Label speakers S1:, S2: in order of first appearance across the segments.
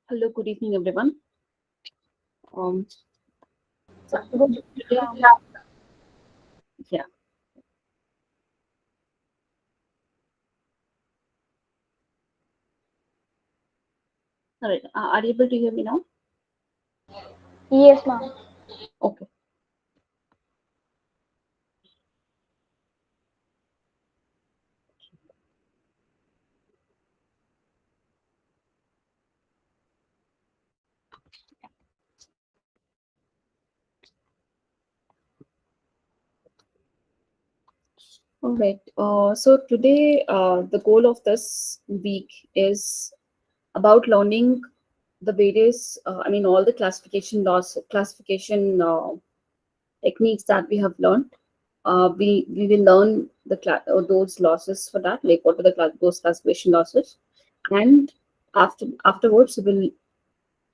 S1: Hello, good evening, everyone. Um, so
S2: Good.
S1: today, yeah, all right. Are you able to hear me now?
S2: Yes, ma'am.
S1: Okay. All right. So today, the goal of this week is about learning the various, all the classification techniques that we have learned. We will learn those losses for that, like what are those classification losses, and afterwards we will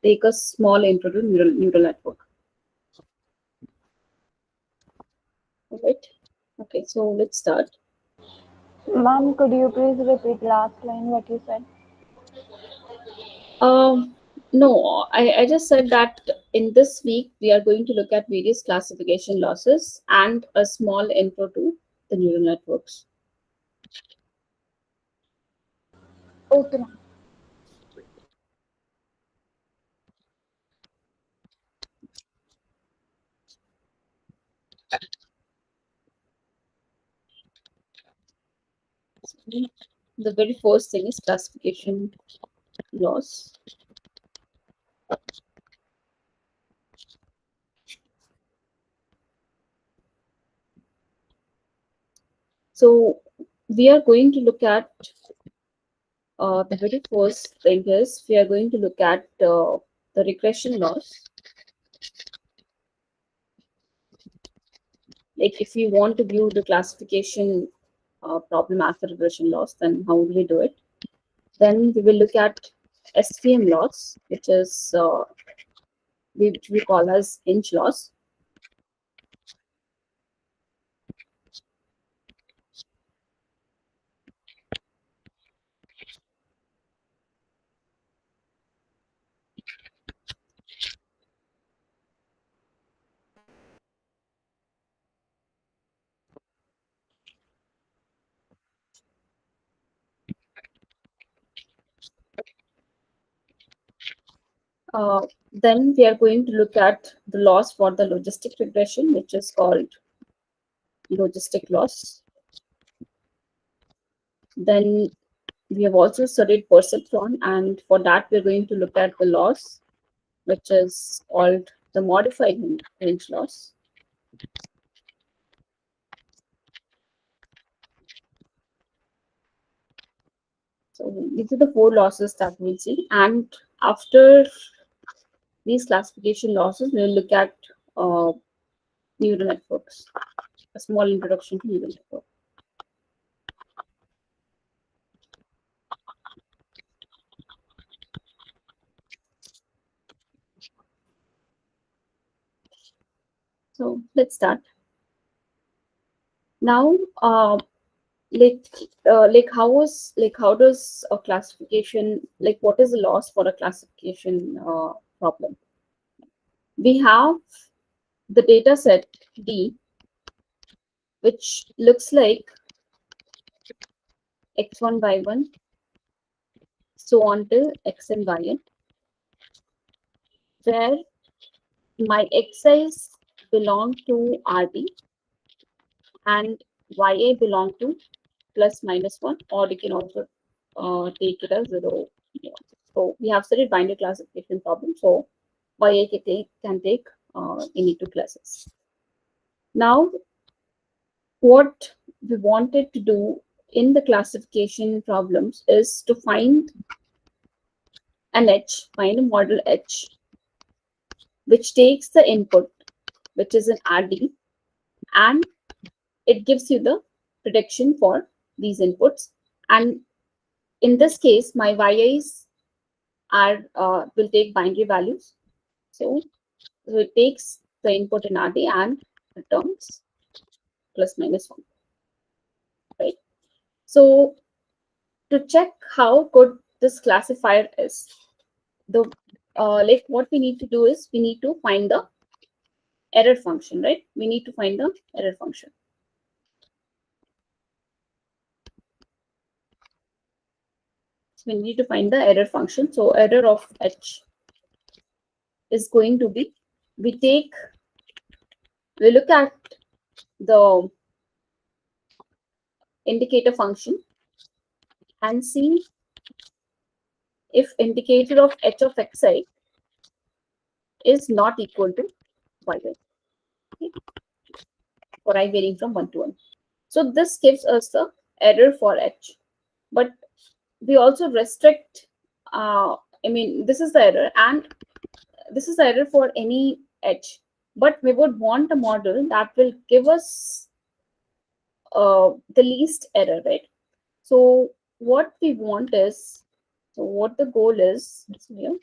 S1: take a small intro to neural network. All right. Okay, so let's start.
S2: Ma'am, could you please repeat last line what you said?
S1: Um, no, I just said that in this week we are going to look at various classification losses and a small intro to the neural networks.
S2: Okay, ma'am.
S1: The very first thing is classification loss. So we are going to look at the very first thing is we are going to look at the regression loss. Like if you want to view the classification problem as a regression loss, then how do we do it? Then we will look at SVM loss, which we call as Hinge loss. Then we are going to look at the loss for the logistic regression, which is called logistic loss. Then we have also studied perceptron, and for that we're going to look at the loss, which is called the modified Hinge loss. So these are the four losses that we'll see, and after these classification losses, we'll look at neural networks. A small introduction to neural network. So let's start. Now, like, how does a classification, like what is the loss for a classification problem? We have the data set D, which looks like x1 y1, so on till xn yn, where my xi's belong to RD and ya belong to plus minus 1, or you can also take it as 0. So we have studied binary classification problem. So ya can take any two classes. Now, what we wanted to do in the classification problems is to find find a model H, which takes the input, which is an RD, and it gives you the prediction for these inputs. And in this case, my YIs will take binary values. So it takes the input in RD and returns plus minus 1. Right. So to check how good this classifier is, the like what we need to do is we need to find the error function, right? We need to find the error function. So we need to find the error function. So error of h is going to be, we look at the indicator function and see if indicator of h of xi is not equal to yi, okay, for I varying from 1 to 1. So this gives us the error for h, but we also restrict, I mean, this is the error, and this is the error for any h, but we would want a model that will give us the least error, right? So what we want is, so what the goal is here,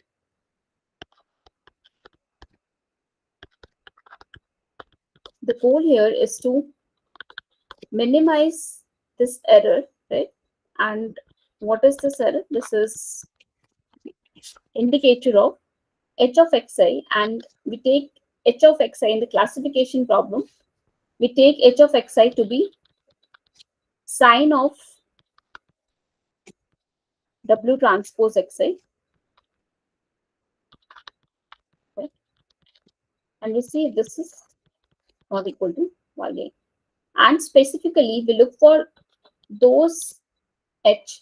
S1: the goal here is to minimize this error, right? And what is this error? This is indicator of h of xi, and we take h of xi in the classification problem. We take h of xi to be sine of w transpose xi, right? And we see this is not equal to ya. And specifically, we look for those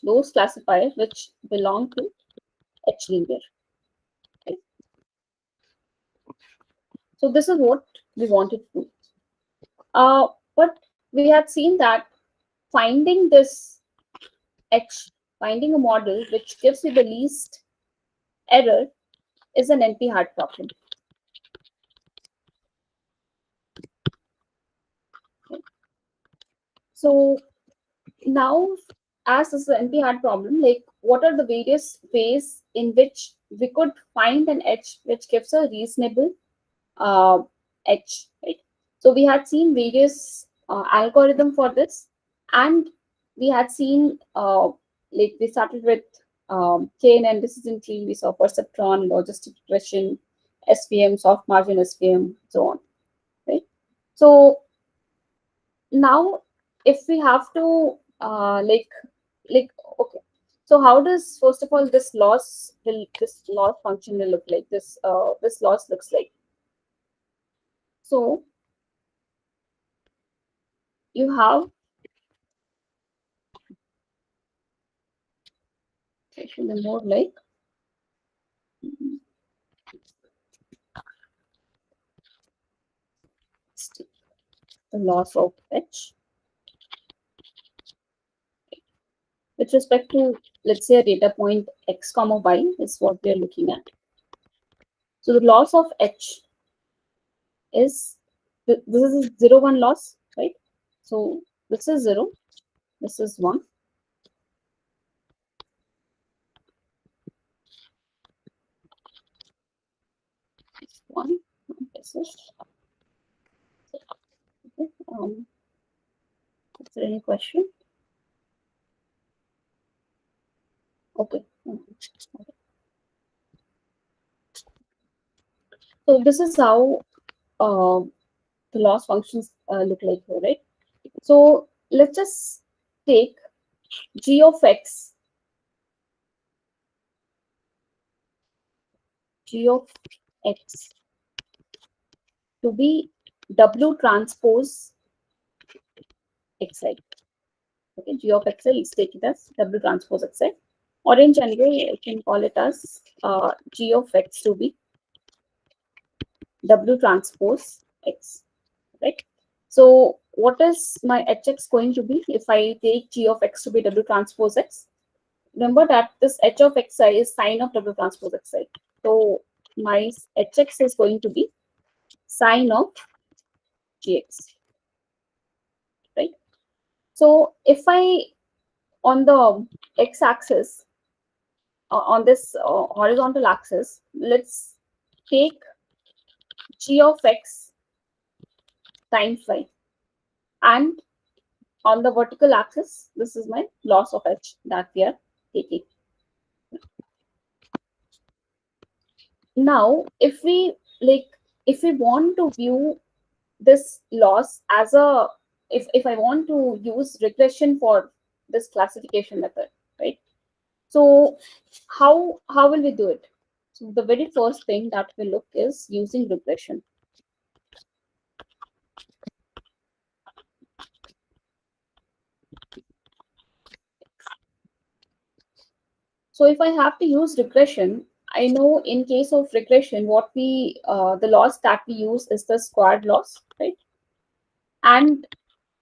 S1: those classifiers which belong to H linear. Right? So this is what we wanted to do. But we had seen that finding this H, finding a model which gives you the least error is an NP-hard problem. Okay. So now, as this is an NP-hard problem, like what are the various ways in which we could find an H which gives a reasonable H, right? So we had seen various algorithm for this, and we had seen like we started with chain and decision tree. We saw perceptron, logistic regression, SVM, soft margin SVM, so on, right? So now, if we have to like okay, so how does, first of all, this loss function will look like? This loss looks like, so you have actually more like the loss of h with respect to, let's say, a data point x comma y is what we are looking at. So the loss of h is, this is 0 1 loss, right? So this is 0, this is 1, this is 1, this is okay. Is there any question? Okay. So this is how the loss functions look like here, right? So let's just take g of x, g of x to be w transpose xi. Okay, g of xi, let's take it as w transpose xi. Or in general, I can call it as g of x to be w transpose x, right? So what is my hx going to be if I take g of x to be w transpose x? Remember that this h of xi is sine of w transpose xi. So my hx is going to be sine of gx, right? So if I, on the x-axis, on this horizontal axis, let's take g of x times y, and on the vertical axis, this is my loss of h that we are taking. now if we if we want to view this loss as a, if I want to use regression for this classification method, right? So how will we do it? So the very first thing that we look is using regression. So if I have to use regression, I know in case of regression, what we the loss that we use is the squared loss, right? And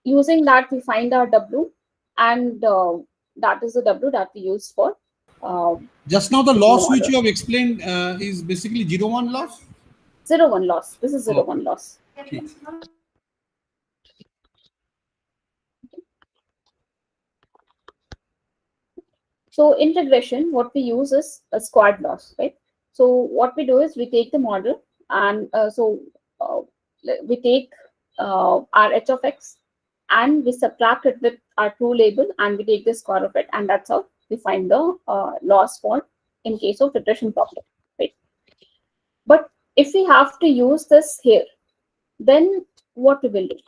S1: using that, we find our W, and that is the W that we use for uh,
S3: Just now, the
S1: picking the
S3: loss which
S1: model.
S3: you have explained is basically 0, 1 loss.
S1: 0, 1 loss. This is 0,
S3: Oh,
S1: 1 loss.
S3: okay.
S1: So in regression, what we use is a squared loss, right? So what we do is we take the model, and uh, we take our h of x, and we subtract it with our true label, and we take the square of it, and that's how we find the loss for in case of regression problem, right? But if we have to use this here, then what we will do?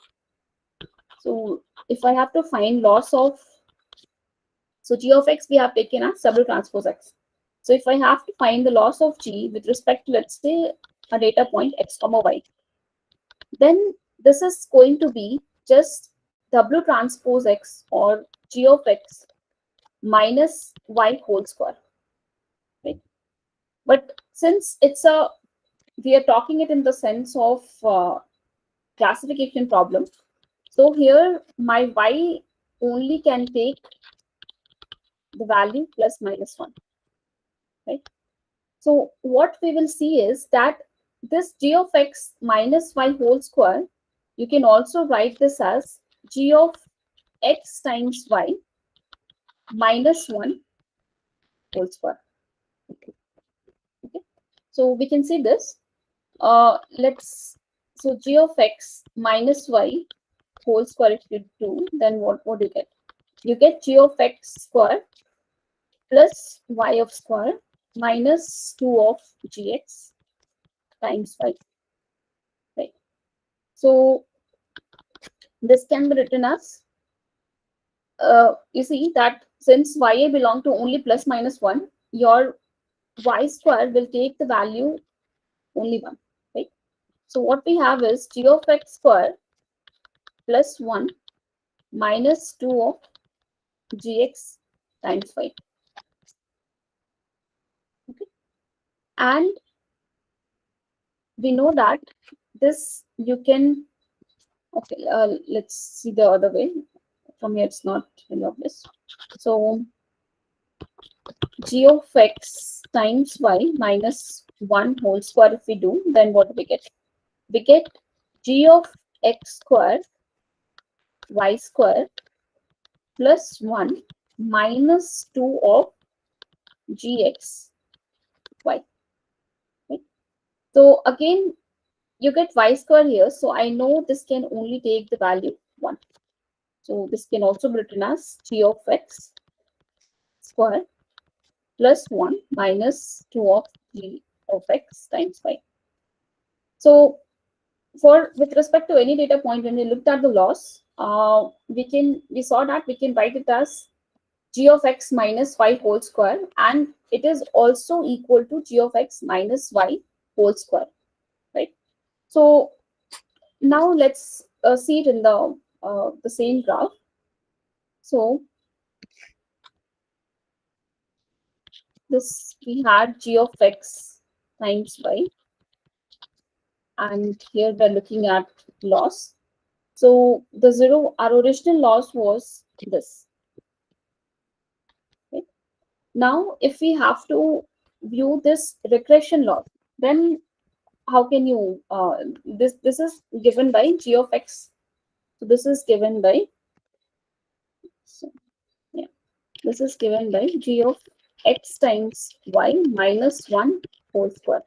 S1: So if I have to find loss of, so g of x we have taken as double transpose x. So if I have to find the loss of g with respect to, let's say, a data point x comma y, then this is going to be just w transpose x, or g of x minus y whole square, right? But since it's a, we are talking it in the sense of classification problem, so here my y only can take the value plus minus 1, right? So what we will see is that this g of x minus y whole square, you can also write this as g of x times y minus 1 whole square. Okay. So we can see this. So g of x minus y whole square, if you do, then what do you get? You get g of x square plus y of square minus 2 of gx times y, right? So this can be written as, you see that since ya belong to only plus minus 1, your y square will take the value only 1, right? So what we have is g of x square plus 1 minus 2 of gx times y. Okay. And we know that this you can, okay, let's see the other way. From here, it's not very obvious. So g of x times y minus 1 whole square, if we do, then what do we get? We get g of x square y square plus 1 minus 2 of gx y. Right? So again, you get y square here. So I know this can only take the value 1. So this can also be written as g of x square plus 1 minus 2 of g of x times y. So for with respect to any data point, when we looked at the loss, we saw that we can write it as g of x minus y whole square, and it is also equal to g of x minus y whole square, right? So now let's see it in the same graph. So this, we had g of x times y, and here we're looking at loss. So the zero, our original loss was this. Okay. Now, if we have to view this regression loss, then how can you, this is given by g of x. So this is given by, so yeah, this is given by g of x times y minus 1 whole square,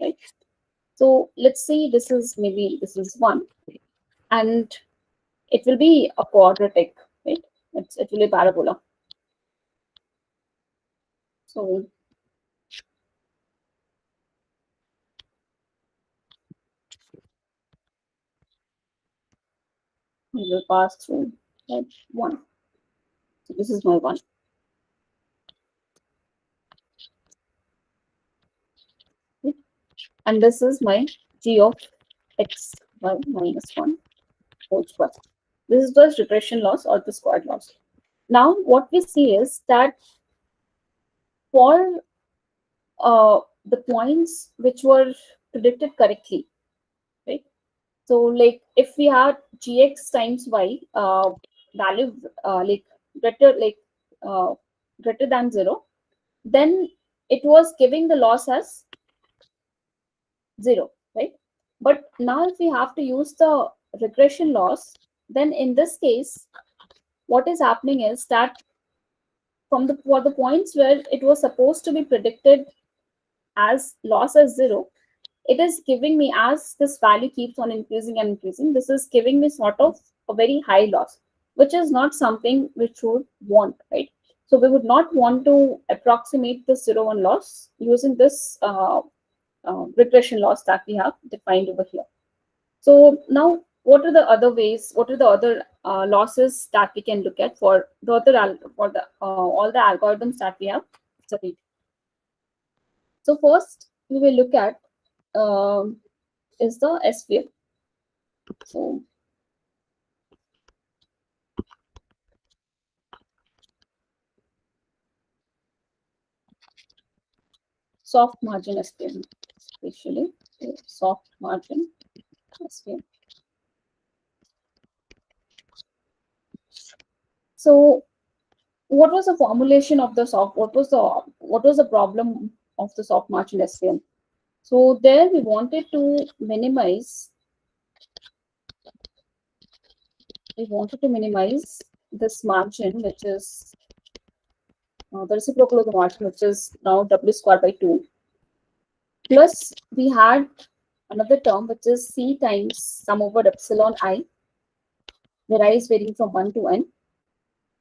S1: right? So let's see, this is, maybe this is 1, and it will be a quadratic, right? It will be parabola. So We will pass through H1. So this is my 1. Okay. And this is my g of x y minus 1 whole square. This is the regression loss or the squared loss. Now, what we see is that for the points which were predicted correctly, right? So, like if we had gx times y value like greater like uh, greater than 0, then it was giving the loss as 0, right? But now if we have to use the regression loss, then in this case, what is happening is that for the points where it was supposed to be predicted as loss as 0, it is giving me, as this value keeps on increasing and increasing, this is giving me sort of a very high loss, which is not something which we would want, right? So we would not want to approximate the 0, 1 loss using this regression loss that we have defined over here. So now, what are the other ways? What are the other losses that we can look at for the other for the all the algorithms that we have studied? So first, we will look at is the SVM. So soft margin SVM, especially soft margin SVM. So what was the formulation of the soft? What was the problem of the soft margin SVM? So there we wanted to minimize. We wanted to minimize this margin, which is the reciprocal of the margin, which is now w squared by 2. Plus, we had another term, which is c times sum over epsilon I, where I is varying from 1 to n.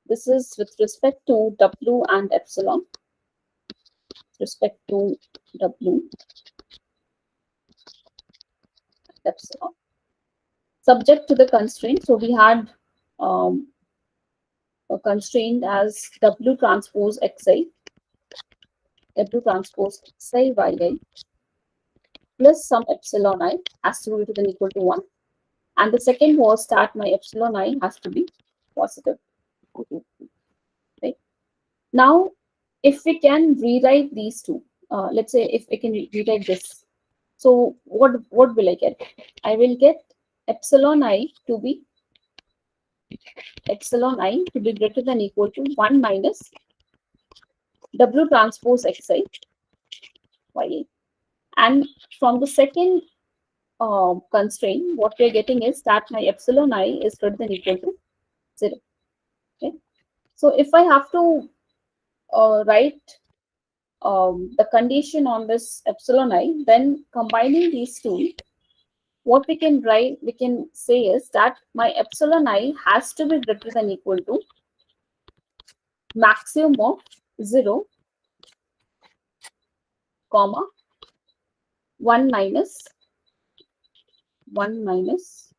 S1: This is with respect to w and epsilon, with respect to w and epsilon. Subject to the constraint, so we had a constraint as w transpose xi, w transpose xi yi, plus some epsilon I has to be greater than equal to 1. And the second was that my epsilon I has to be positive. Right? Now, if we can rewrite these two, let's say if we can rewrite this, so what will I get? I will get epsilon I to be greater than equal to 1 minus w transpose xi yi. And from the second constraint, what we are getting is that my epsilon I is greater than equal to 0. Okay? So if I have to write the condition on this epsilon I, then combining these two, what we can write, we can say is that my epsilon I has to be greater than equal to maximum of 0, comma 1 minus 1 minus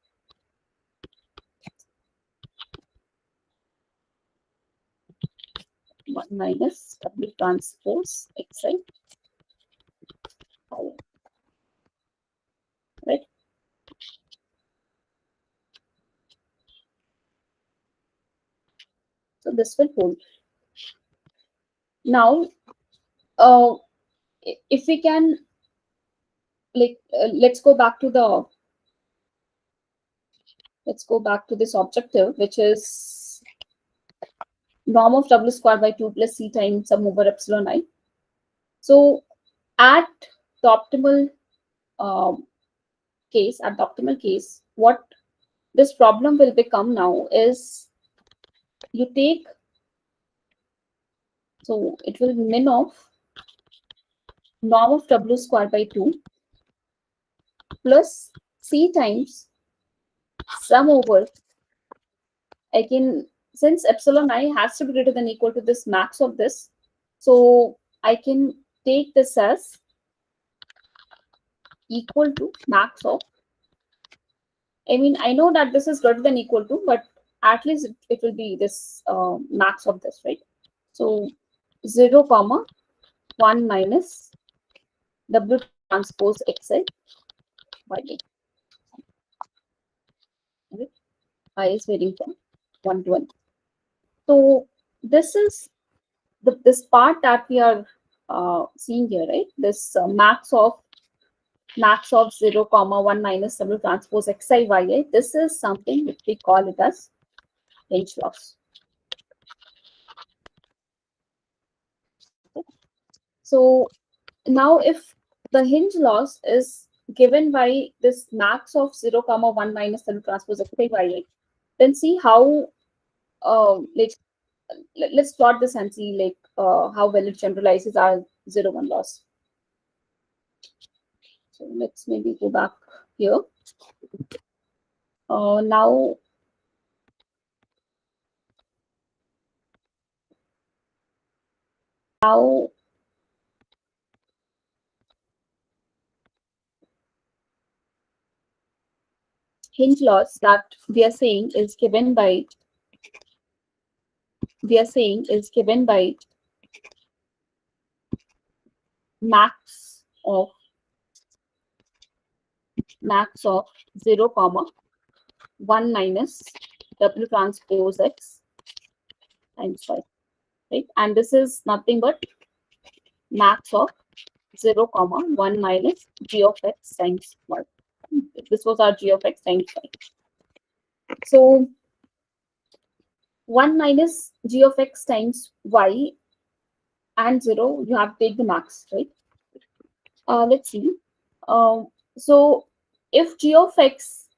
S1: 1 minus w transpose xi, right? So this will hold. Now, if we can, like, let's go back to this objective, which is norm of w squared by 2 plus c times sum over epsilon I. So at the optimal case, what this problem will become now is you take, so it will be min of norm of w squared by 2 plus c times sum over, since epsilon I has to be greater than equal to this max of this, so I can take this as equal to max of I mean, I know that this is greater than equal to, but at least it will be this max of this, right? So 0 comma 1 minus W transpose Xi by A. Right? I is varying from 1 to 1. So this is this part that we are seeing here, right? This max of 0 comma 1 minus W transpose Xi by A. This is something which we call it as Hinge loss. So now if the Hinge loss is given by this max of 0 comma 1 minus W transpose Xi by A, then see how like let's plot this and see like how well it generalizes our 0, 1 loss. So let's maybe go back here. Now Hinge loss that we are saying is given by max of 0 comma 1 minus W transpose X times 5, right? And this is nothing but max of 0 comma 1 minus G of X times 1. This was our G of X times 5. So 1 minus G of X times Y and 0, you have to take the max, right? Let's see. So if G of X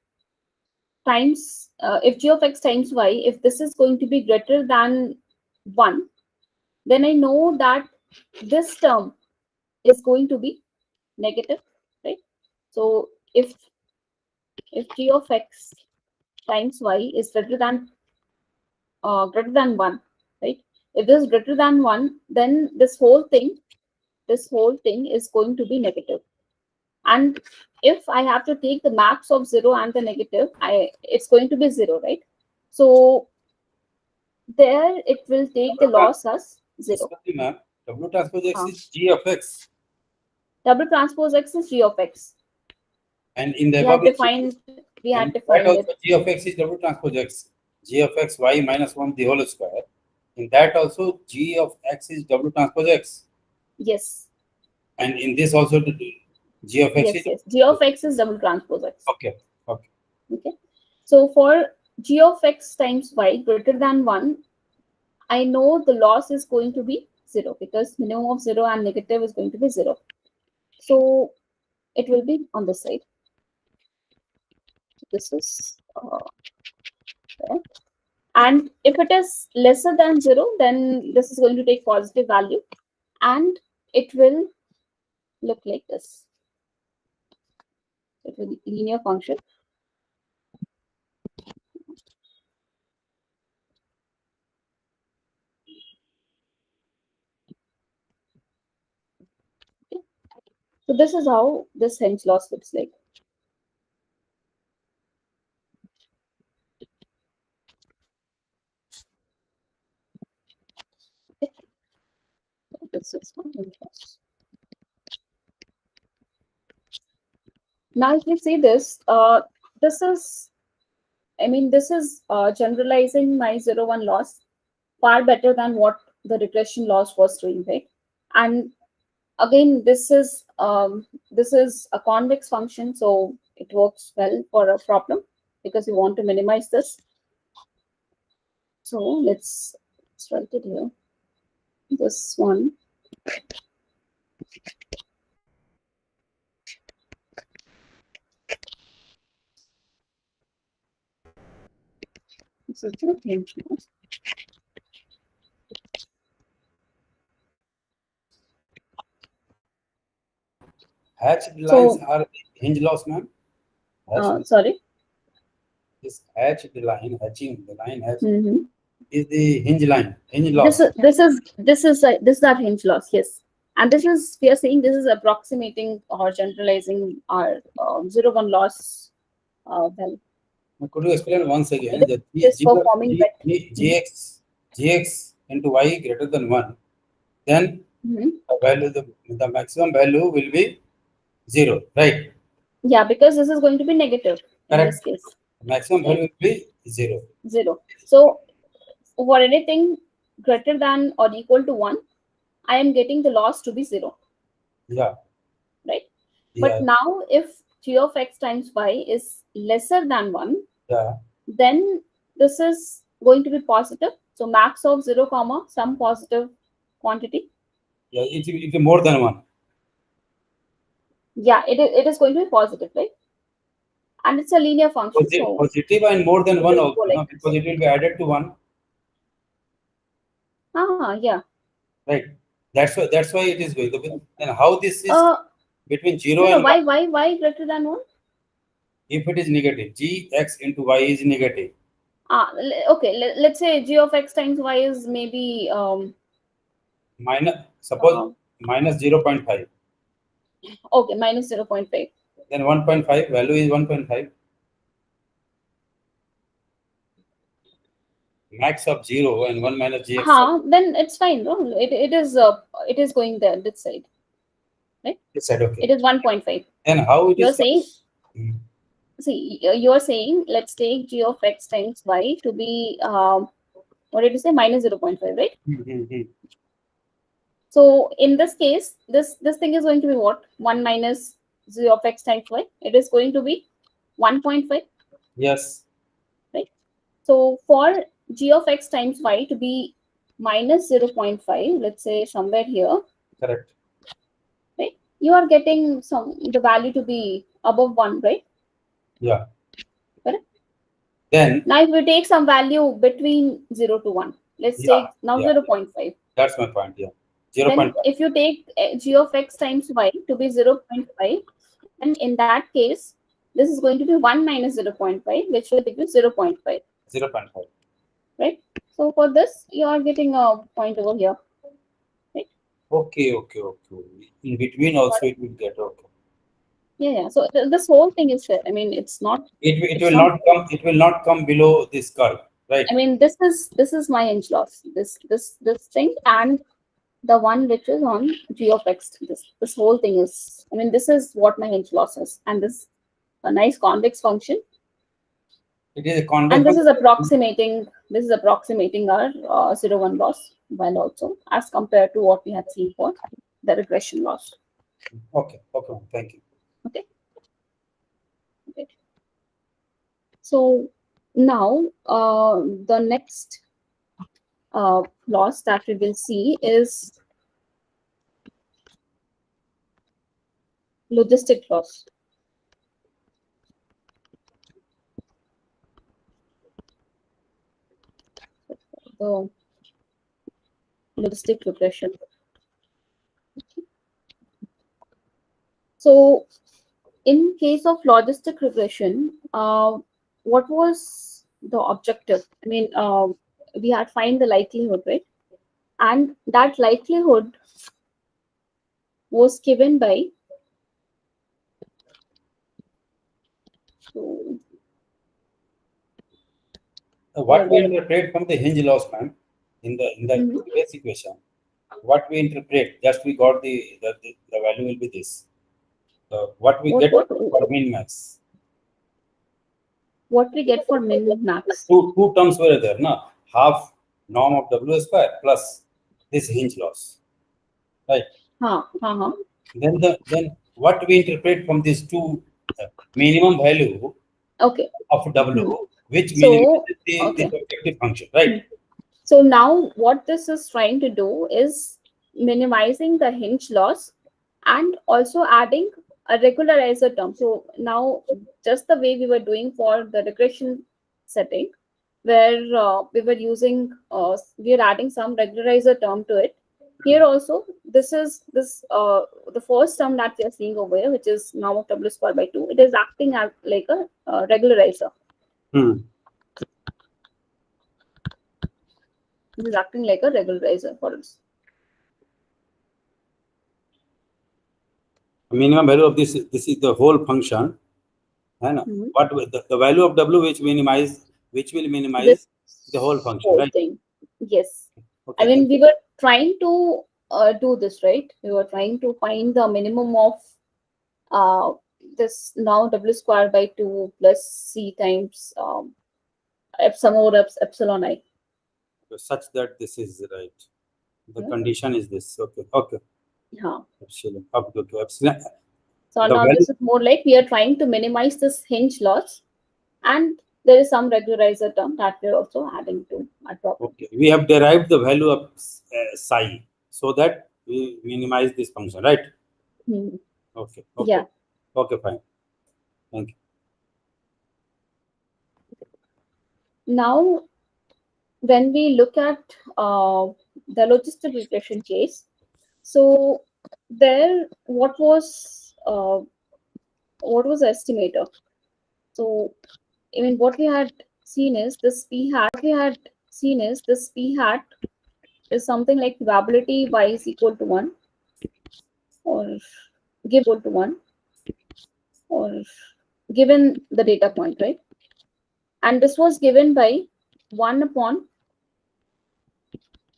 S1: times Y, if this is going to be greater than 1, then I know that this term is going to be negative, right? So if G of X times Y is greater than 1, right? If this is greater than 1, then this whole thing is going to be negative. And if I have to take the max of 0 and the negative, it's going to be 0, right? So there it will take the loss as 0.
S4: W transpose X is G of X.
S1: W transpose X is G of X.
S4: And in the
S1: we had defined it.
S4: G of X is W transpose X. G of X Y minus 1 the whole square. In that also G of X is W transpose X.
S1: Yes.
S4: And in this also the G of X
S1: yes. G of X is W transpose X.
S4: Okay.
S1: So for G of X times Y greater than 1, I know the loss is going to be 0 because minimum of 0 and negative is going to be 0. So it will be on this side. This is there. And if it is lesser than 0, then this is going to take positive value and it will look like this. It will be linear function. Okay. So this is how this Hinge loss looks like. Okay. So this is my Hinge loss. Now, if you see this, this is generalizing my 0, 1 loss far better than what the regression loss was doing, right? And again, this is a convex function, so it works well for a problem because we want to minimize this. So let's write it here. This one. This is the Hinge loss.
S4: Hatched lines are Hinge loss, ma'am.
S1: Sorry.
S4: This hatched line, hatching, the line hatching is the Hinge line, Hinge loss.
S1: This is our Hinge loss, yes. And this is, we are saying this is approximating or generalizing our 0, 1 loss well.
S4: Could you explain once again that
S1: Just for forming that.
S4: gx into y greater than 1, then
S1: Mhm.
S4: the maximum value will be 0, right?
S1: Yeah, because this is going to be negative in this
S4: Correct.
S1: case.
S4: Maximum value will be 0.
S1: 0. So for anything greater than or equal to 1, I am getting the loss to be 0.
S4: Yeah.
S1: Right?
S4: Yeah.
S1: But now if g of x times y is lesser than 1,
S4: Yeah.
S1: then this is going to be positive. So max of 0 comma some positive quantity.
S4: Yeah. It will be more than 1.
S1: Yeah, it is going to be positive, right? And it's a linear function. So
S4: Positive and more than
S1: it
S4: 1
S1: will
S4: also,
S1: go like
S4: no?
S1: this.
S4: Because it will be added to 1.
S1: Yeah.
S4: Right. That's why it is going to be. And how this is between 0
S1: No,
S4: and 1?
S1: why greater than 1?
S4: If it is negative, gx into y is negative.
S1: Okay, let's say g of x times y is maybe
S4: Suppose minus 0.5.
S1: okay, minus 0.5.
S4: Then 1.5 value is 1.5. Max of 0 and 1 minus gx.
S1: Then it's fine, no? It is going there this side, right?
S4: This side, okay.
S1: It is 1.5.
S4: Then how it
S1: You're
S4: is?
S1: saying, see, you're saying let's take g of x times y to be what did you say, minus 0.5, right? So in this case, this thing is going to be what? 1 minus g of x times y. It is going to be 1.5.
S4: Yes.
S1: Right. So for g of x times y to be minus 0.5, let's say somewhere here.
S4: Correct.
S1: Right. You are getting the value to be above 1, right?
S4: Yeah.
S1: Correct.
S4: Then
S1: now if we take some value between 0 to 1, let's take now 0.5.
S4: That's my point. Yeah.
S1: Then
S4: 0.5.
S1: if you take g of x times y to be 0.5, then in that case, this is going to be 1 minus 0.5, which will give you 0.5.
S4: 0.5.
S1: Right? So for this, you are getting a point over here. Right?
S4: Okay. In between also it will get okay.
S1: Yeah. So this whole thing is fair. I mean, it's not.
S4: It will not come. It will not come below this curve, right?
S1: I mean, this is my Hinge loss. This thing and the one which is on g of x. This whole thing is. I mean, this is what my Hinge loss is, and this a nice convex function.
S4: It is a convex.
S1: And this is approximating. This is approximating our 0, 1 loss, while also as compared to what we had seen for the regression loss.
S4: Okay. Thank you.
S1: Okay. So now the next loss that we will see is logistic loss. The logistic regression. So in case of logistic regression, what was the objective? I mean, we had find the likelihood, right? And that likelihood was given by
S4: What we interpret from the Hinge loss, ma'am, in the base equation, what we interpret, just we got the value will be this. What we get for min max.
S1: What we get for min max?
S4: Two terms were there, no? Half norm of W square plus this Hinge loss, right? Then what we interpret from these two minimum value of W, which minimizes the objective function, right?
S1: So now what this is trying to do is minimizing the Hinge loss and also adding a regularizer term. So now just the way we were doing for the regression setting, where we were using, we are adding some regularizer term to it. Here also, this is the first term that we are seeing over here, which is norm of W square by 2. It is acting as like a regularizer. It is acting like a regularizer for us.
S4: Minimum value of this is the whole function, है ना?
S1: Mhm.
S4: What the value of W which will minimize the whole function,
S1: whole
S4: right?
S1: thing. Yes.
S4: Okay.
S1: I mean, we were trying to do this, right? We were trying to find the minimum of this now W square by 2 plus C times epsilon I.
S4: Such that this is right. The
S1: Yeah.
S4: condition is this. Okay.
S1: Yeah.
S4: Epsilon up to epsilon.
S1: So
S4: The
S1: now
S4: value,
S1: this is more like we are trying to minimize this hinge loss, and there is some regularizer term that we're also adding to our problem.
S4: okay. We have derived the value of psi so that we minimize this function, right?
S1: Hmm.
S4: Okay.
S1: Yeah.
S4: Okay, fine. Thank you.
S1: Now, when we look at the logistic regression case, so there, what was the estimator? So, I mean, what we had seen is this p hat. Is something like probability y is equal to 1 or given the data point, right? And this was given by 1 upon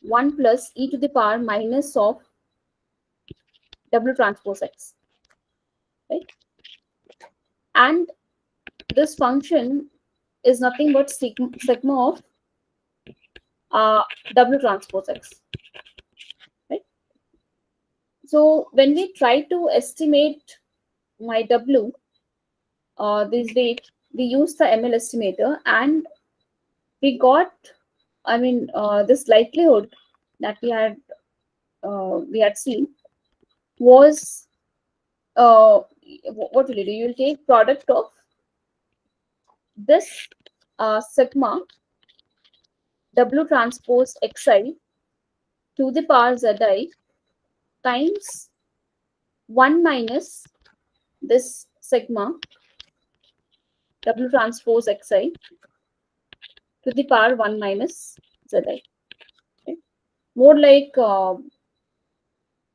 S1: 1 plus e to the power minus of W transpose x, right? And this function is nothing but sigma of W transpose x, right? So when we try to estimate my W, this rate, we use the ML estimator, and we got, this likelihood that we had seen was what will you do? You will take product of this sigma W transpose xi to the power zi times 1 minus this sigma W transpose xi to the power 1 minus zi. Okay? More like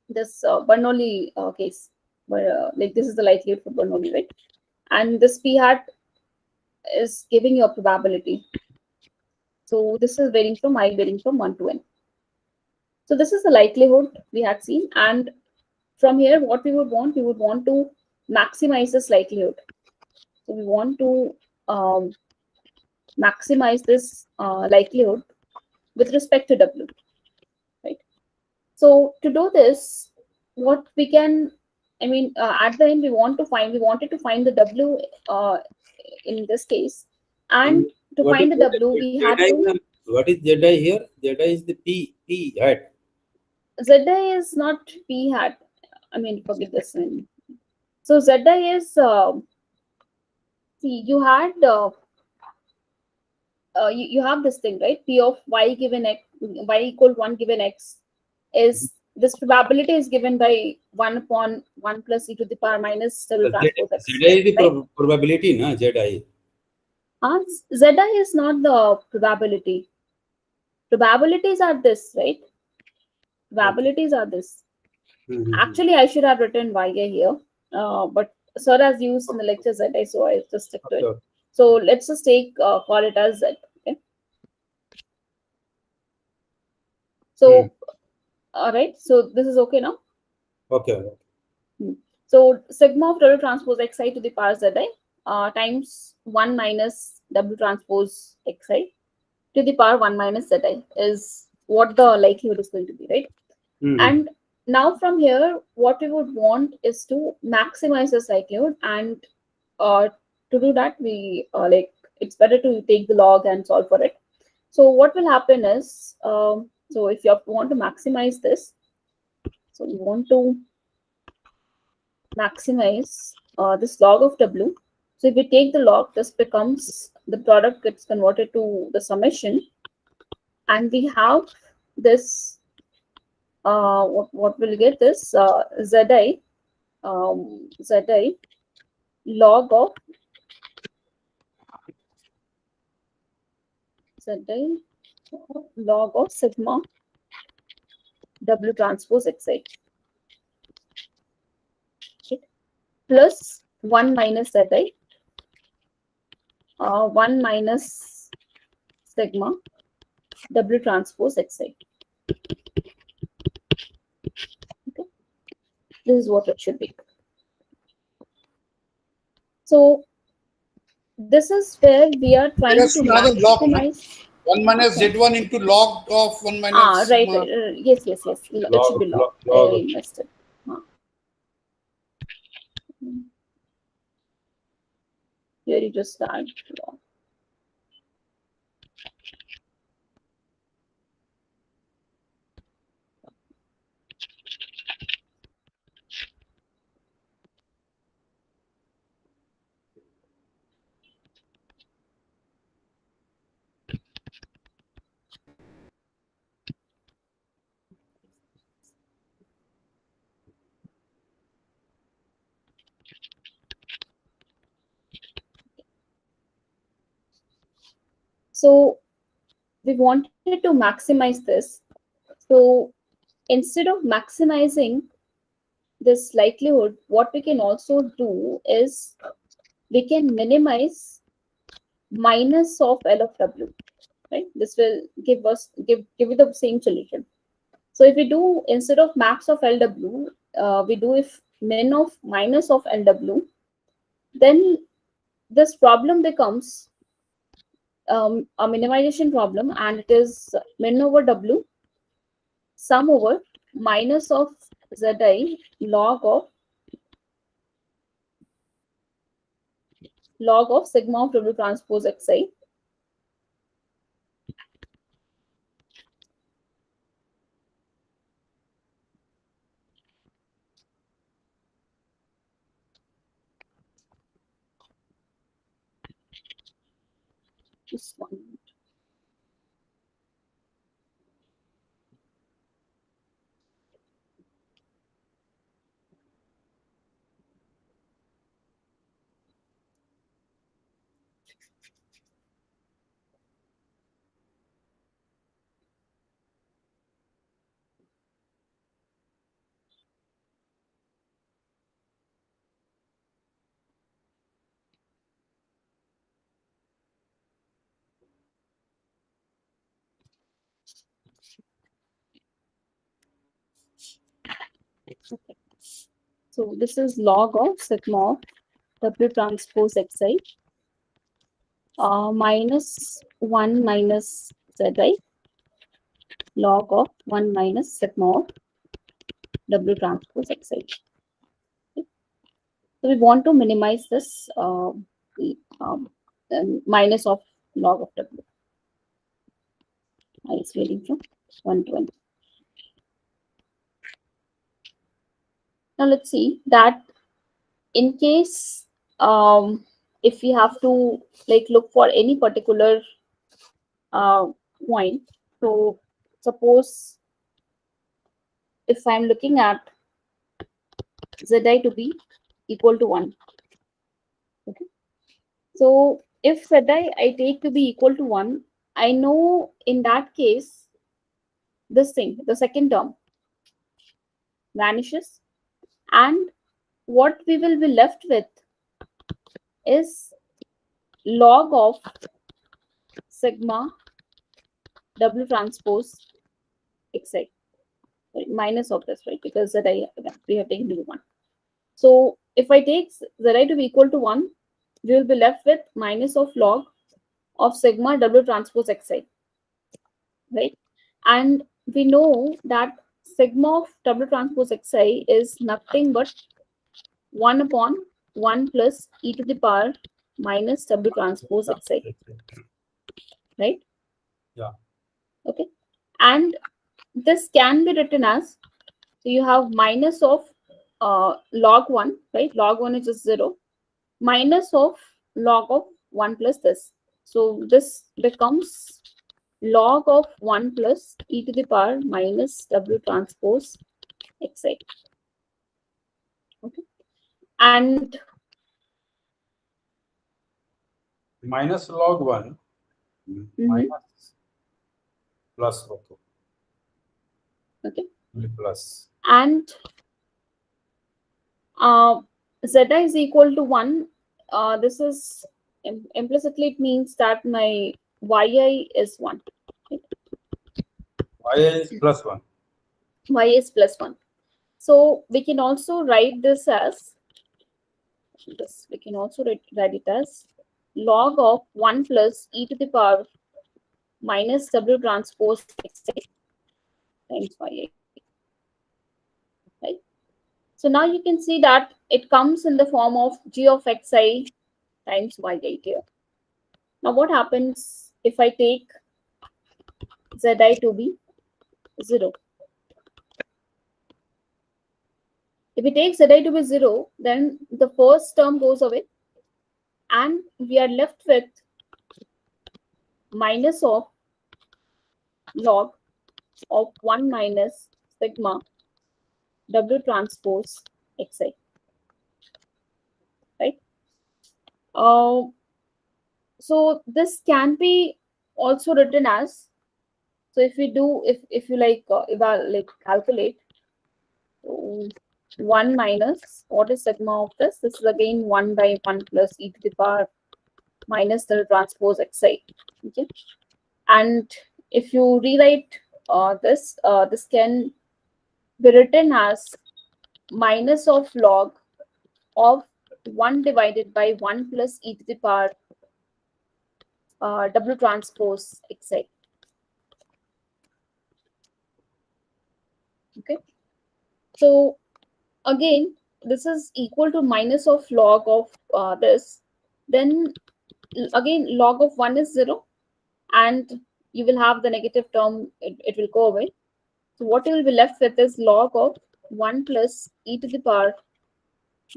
S1: this Bernoulli case, where like this is the likelihood for Bernoulli, right? And this p hat is giving you a probability. So this is varying from 1 to n. So this is the likelihood we had seen, and from here, what we would want to maximize this likelihood. So we want to maximize this likelihood with respect to W, right? So to do this, what we can, at the end, we wanted to find the W in this case, and to
S4: What
S1: find the
S4: is
S1: W, we had
S4: Zeta
S1: to.
S4: what is Zeta here? Zeta is the P hat.
S1: Zi is not p hat. Forget this one. So Zi is see, you had you have this thing, right? P of y given x, y equal 1 given x, is this probability is given by 1 upon 1 plus e to the power minus W transpose x.
S4: Zeta is the
S1: Right?
S4: probability, na? Zeta.
S1: Zi is not the probability. Probabilities are this, right? Probabilities are this. Actually, I should have written y here, but sir has used in the lecture Z, so I just stick to it.
S4: Okay.
S1: So let's just call it as Z. Okay. So, all right. So this is okay now.
S4: Okay.
S1: So sigma of W transpose xi to the power zi times 1 minus W transpose xi to the power 1 minus zi is what the likelihood is going to be, right? And now from here, what we would want is to maximize this likelihood, and to do that, we it's better to take the log and solve for it. So what will happen is, so if you want to maximize this, so you want to maximize this log of W. So if we take the log, this becomes, the product gets converted to the summation, and we have this, what will get this Zi log of Zi log of sigma W transpose xi, okay, plus 1 minus Zi 1 minus sigma W transpose Xi. Okay. This is what it should be. So this is where we are trying
S3: There's
S1: to
S3: another log, no?
S1: maximize.
S3: 1 minus
S1: Okay.
S3: Z1 into log of 1 minus
S1: Right.
S3: sigma.
S1: Yes. It should be log. I missed it. Here you just start log. So we wanted to maximize this. So instead of maximizing this likelihood, what we can also do is we can minimize minus of L of W, right? This will give you the same solution. So if we do, instead of max of LW, we do if min of minus of LW, then this problem becomes a minimization problem, and it is min over W sum over minus of Zi log of sigma of W transpose Xi. Just one minute. Okay. So this is log of sigma of W transpose Xi minus 1 minus Zi log of 1 minus sigma of W transpose Xi. Okay. So we want to minimize this minus of log of W. I is varying from 120. Now let's see that in case if we have to like look for any particular point. So suppose if I'm looking at Zi to be equal to 1. Okay. So if Zi I take to be equal to 1, I know in that case this thing, the second term, vanishes, and what we will be left with is log of sigma W transpose Xi. Minus of this, right? Because Zi we have taken to be 1. So if I take Zi to be equal to 1, we will be left with minus of log of sigma W transpose Xi, right? And we know that sigma of W transpose Xi is nothing but 1 upon 1 plus e to the power minus W transpose Xi, right?
S4: Yeah.
S1: Okay. And this can be written as, so you have minus of log 1, right? Log 1 is just 0, minus of log of 1 plus this. So this becomes log of 1 plus e to the power minus W transpose Xi. Okay. And
S4: Minus log 1 minus plus, okay.
S1: okay.
S4: Plus.
S1: And Zi is equal to 1. This is implicitly it means that my yi is 1.
S4: Y is plus 1.
S1: Y is plus 1. So we can also write this as this. We can also write it as log of 1 plus e to the power minus w transpose xi times yi. Right? So now you can see that it comes in the form of g of xi times yi here. Now what happens if I take zi to be 0? If we take zi to be 0, then the first term goes away and we are left with minus of log of 1 minus sigma w transpose xi. Right? So this can be also written as, so if we do, if you like calculate, so 1 minus, what is sigma of this? This is again 1 by 1 plus e to the power minus the transpose xi. Okay, and if you rewrite this, this can be written as minus of log of 1 divided by 1 plus e to the power w transpose xi. Okay, so again this is equal to minus of log of this, then again log of 1 is 0 and you will have the negative term, it will go away. So what you will be left with is log of 1 plus e to the power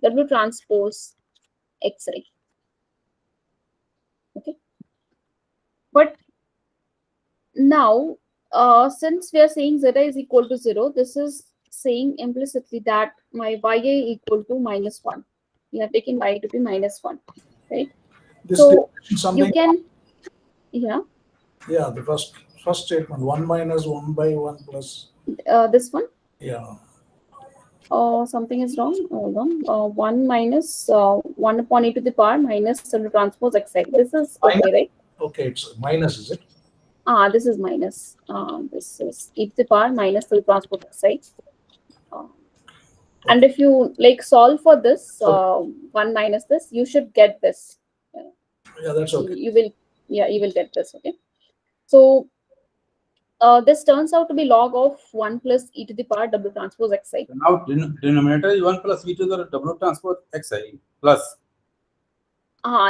S1: w transpose xi. Okay, but now since we are saying zi is equal to 0, this is saying implicitly that my yi equal to minus 1. We have taken y to be minus 1, right?
S5: This
S1: So
S5: is something.
S1: you can, yeah,
S5: Yeah, the first statement, 1 minus 1 by 1 plus.
S1: this one.
S5: Yeah.
S1: Something is wrong. Hold on. 1 minus 1 upon e to the power minus the transpose xi. This is okay, right?
S5: Okay, it's minus, is it?
S1: This is minus. This is e to the power minus the transpose xi. And if you like solve for this 1 minus this, you should get this.
S5: Yeah, that's okay.
S1: You will, yeah, you will get this. Okay. So this turns out to be log of 1 plus e to the power w transpose xi.
S4: Now denominator is 1 plus e to the w transpose xi plus.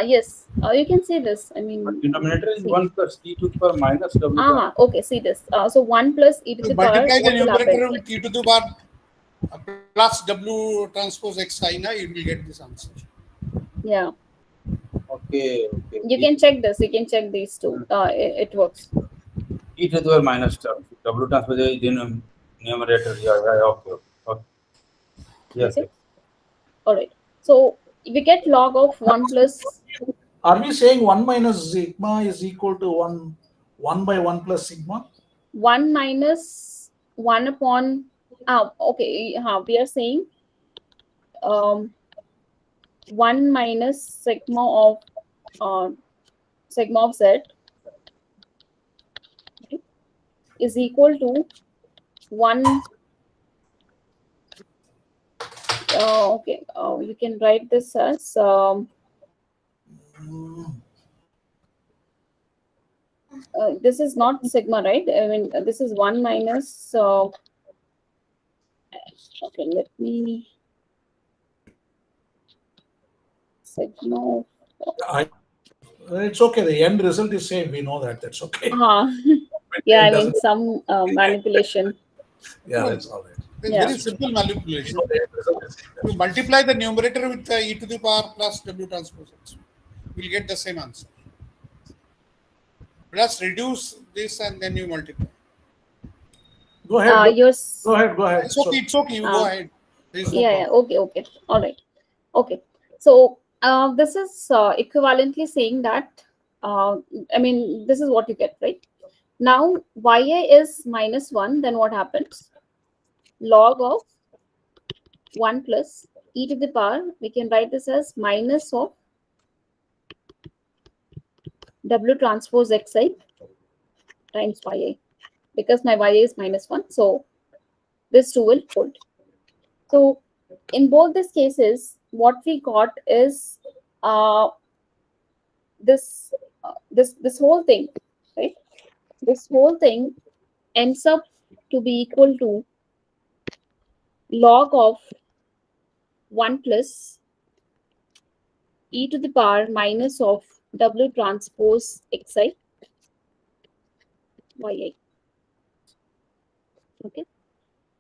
S1: Yes. You can see this. I mean,
S4: But denominator is
S1: see.
S4: 1 plus e to the power minus w.
S1: Okay, see this. So 1 plus e to the power,
S3: Multiply the
S1: what will
S3: numerator
S1: happen?
S3: with e to the power plus w transpose xi, na, you will get this answer.
S1: Yeah.
S4: Okay.
S1: You can check this. You can check these two. It works.
S4: E to the power minus term. W transpose is numerator. Yeah. Okay. Yes.
S1: Okay. All right. So we get log of 1 plus.
S5: Are we saying 1 minus sigma is equal to 1 by 1 plus sigma?
S1: 1 minus 1 upon. Okay. We are saying 1 minus sigma of z, okay, is equal to 1. Okay. You can write this as this is not sigma, right? I mean, this is 1 minus. Okay, let me sigma.
S5: It's okay. The end result is same. We know that. That's okay.
S1: Yeah, I mean some manipulation.
S5: Yeah,
S3: No,
S5: that's all right.
S3: it's
S1: Yeah.
S3: very simple manipulation.
S5: The end result is same.
S3: You multiply the numerator with e to the power plus w transpose x. We'll get the same answer. Just reduce this and then you multiply.
S5: Go ahead.
S1: Yours.
S5: Go ahead.
S3: It's okay. It's okay. You go ahead. There is no
S1: Yeah.
S3: problem.
S1: Okay. All right. Okay. So this is equivalently saying that. I mean, this is what you get, right? Now yi is minus 1. Then what happens? Log of 1 plus e to the power. We can write this as minus of W transpose Xi times Ya. Because my Ya is -1, so this 2 will hold. So in both these cases, what we got is uh, this whole thing, right? This whole thing ends up to be equal to log of 1 plus e to the power minus of W transpose Xi Ya. Okay.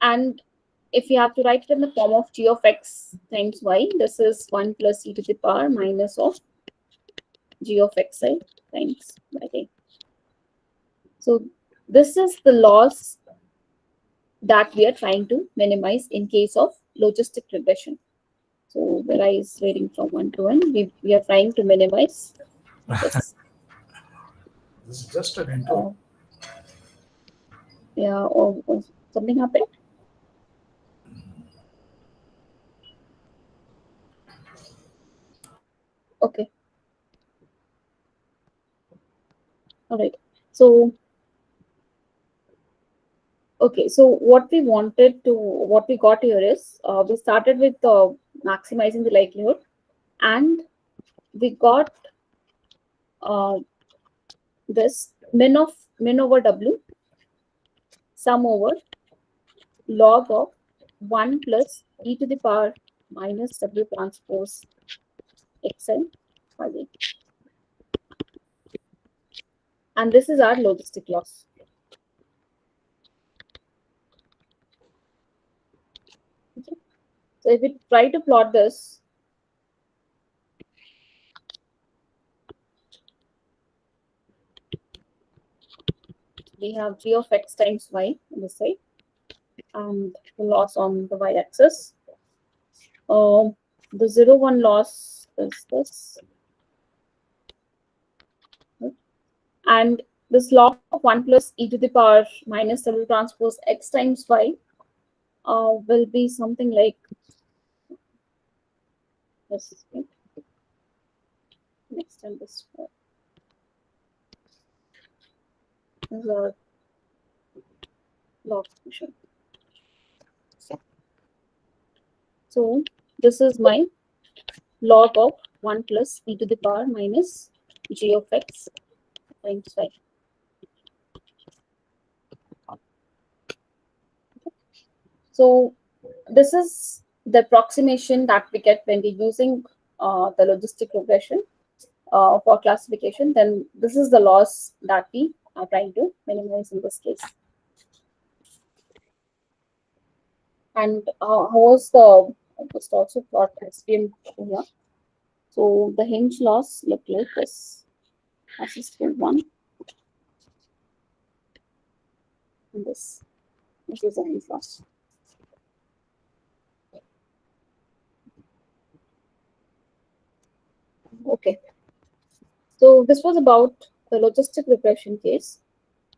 S1: And if you have to write it in the form of g of x times y, this is 1 plus e to the power minus of g of xi times y. So this is the loss that we are trying to minimize in case of logistic regression. So where I is varying from 1 to 1, we are trying to minimize this.
S5: This is just an intro.
S1: Yeah, or something happened. Okay. All right. So okay, so what we got here is we started with maximizing the likelihood, and we got uh, this min over W sum over log of 1 plus e to the power minus W transpose xn, and this is our logistic loss. Okay. So if we try to plot this, we have g of x times y on this side and the loss on the y-axis. The 0, 1 loss is this. And this log of 1 plus e to the power minus W transpose x times y will be something like this. Right? Next time this is a log function. So this is my log of 1 plus e to the power minus g of x times y. So this is the approximation that we get when we're using the logistic regression for classification. Then this is the loss that we are trying to minimize in this case. And how was the just also plot SVM here. So the hinge loss look like this. This is 1. And this is the hinge loss. Okay. So this was about the logistic regression case.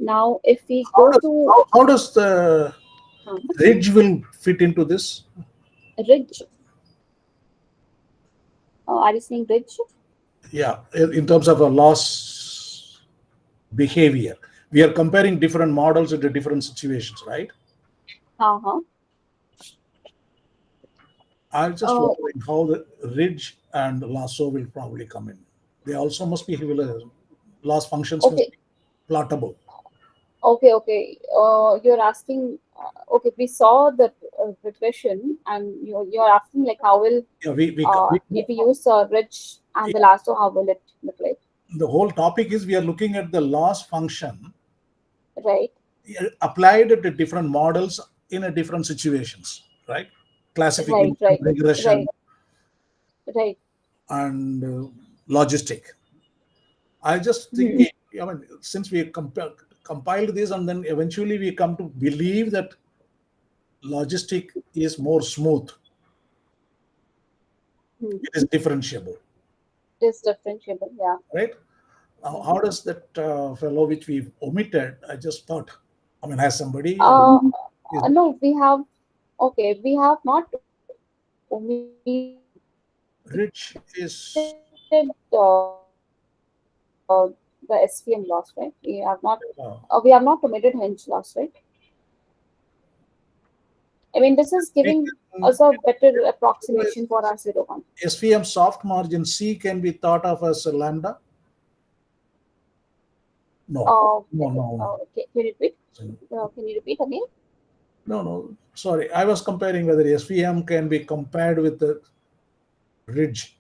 S1: Now, if we go to
S5: How does the ridge will fit into this?
S1: ridge, are you saying ridge?
S5: Yeah, in terms of a loss behavior, we are comparing different models into different situations, right? I'm just wondering how the ridge and lasso will probably come in. They also must be loss functions must be plottable.
S1: Okay. You're asking. Okay, we saw the regression, and you're asking like how will if we use ridge and the lasso, how will it look like?
S5: The whole topic is we are looking at the loss function,
S1: right,
S5: applied to different models in a different situations, right? Classification, regression,
S1: right,
S5: and logistic. I just think, I mean, since we compiled this, and then eventually we come to believe that logistic is more smooth. It is differentiable.
S1: It is differentiable, yeah.
S5: Right? Now, how does that fellow which we've omitted? I just thought, I mean, has somebody?
S1: No, we have. Okay, we have not omitted.
S5: Rich is.
S1: Uh, the SVM loss, right? We have not omitted Hinge loss, right? I mean, this is giving us a better approximation for our 0, 1.
S5: SVM soft margin C can be thought of as a lambda? No. No.
S1: Okay, can you repeat? Can you repeat again?
S5: No. Sorry, I was comparing whether SVM can be compared with the ridge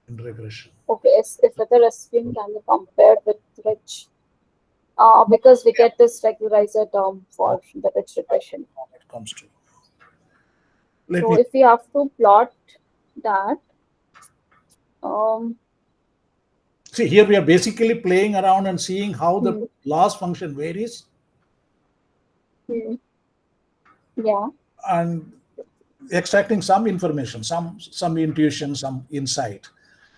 S5: in regression.
S1: Okay, if whether SVM can be compared with ridge, because we get this regularizer term for the ridge regression.
S5: It comes to.
S1: So if we have to plot that,
S5: see, here we are basically playing around and seeing how the loss function varies.
S1: Yeah.
S5: And extracting some information, some intuition, some insight.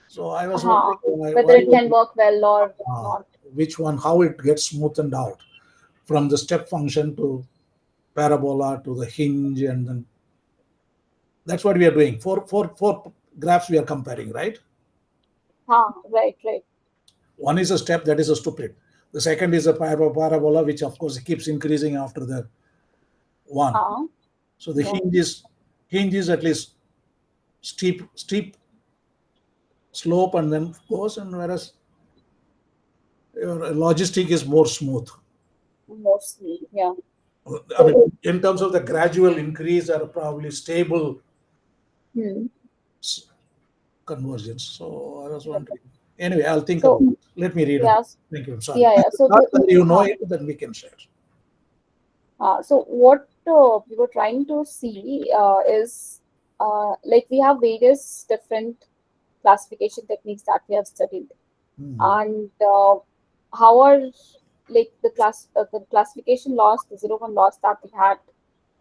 S5: So I was wondering
S1: whether it can work well or not.
S5: Which one, how it gets smoothened out from the step function to parabola to the hinge, and then that's what we are doing. Four graphs we are comparing, right?
S1: Right.
S5: One is a step, that is a stupid. The second is a parabola, which of course keeps increasing after the one. So the hinge is at least steep slope and then goes, and whereas your logistic is more smooth.
S1: Mostly, yeah.
S5: I mean, in terms of the gradual increase or probably stable convergence. So I was wondering. Anyway, I'll think about it. Let me read it. Thank you. I'm sorry.
S1: Yeah. So
S5: you know it, then we can share.
S1: So what we were trying to see is like we have various different classification techniques that we have studied, and how are like the classification loss, the 0, 1 loss that we had,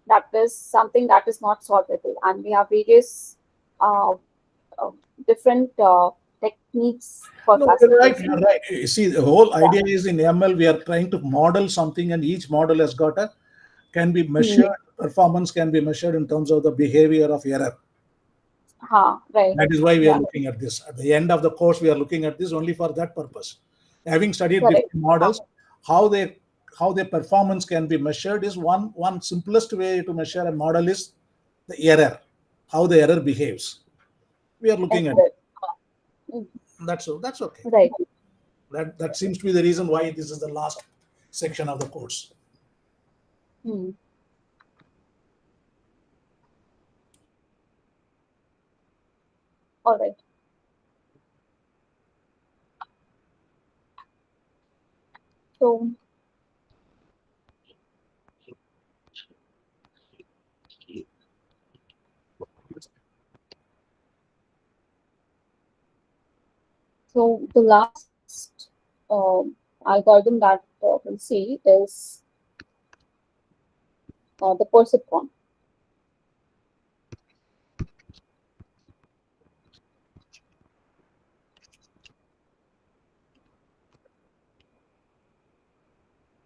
S1: that is something that is not solvable, and we have various different techniques for classification.
S5: You're right. You see, the whole idea is in ML we are trying to model something, and each model has got can be measured. Performance can be measured in terms of the behavior of error.
S1: Right.
S5: That is why we are looking at this. At the end of the course, we are looking at this only for that purpose. Having studied different models, how their performance can be measured is one simplest way to measure a model is the error, how the error behaves. We are looking at it. That's okay.
S1: Right.
S5: That seems to be the reason why this is the last section of the course.
S1: All right. So the last algorithm that we'll see is the Perceptron.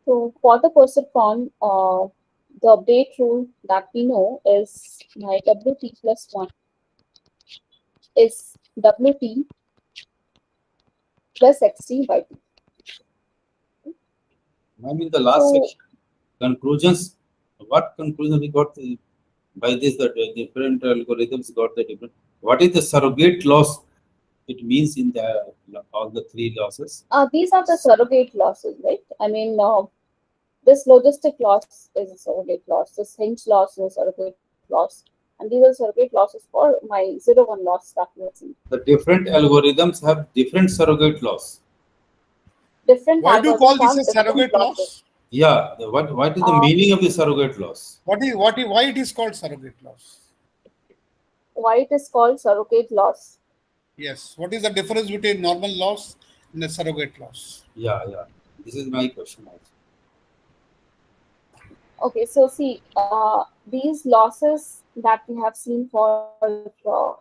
S1: So for the Perceptron, the update rule that we know is my WT plus 1 is WT plus XT by 2.
S4: I mean, the last section, conclusions. What conclusion we got by this? That different algorithms got the different. What is the surrogate loss? It means in all the three losses.
S1: These are the surrogate losses, right? I mean, this logistic loss is a surrogate loss. This Hinge loss is a surrogate loss. And these are surrogate losses for my 0, 1 loss that we have seen.
S4: The different algorithms have different surrogate loss.
S3: Why do you call this a surrogate loss?
S4: Yeah. What is the meaning of the surrogate loss?
S3: Why it is called surrogate loss?
S1: Why it is called surrogate loss?
S3: Yes. What is the difference between normal loss and the surrogate loss?
S4: Yeah. This is my question also.
S1: Okay, so see, these losses that we have seen for for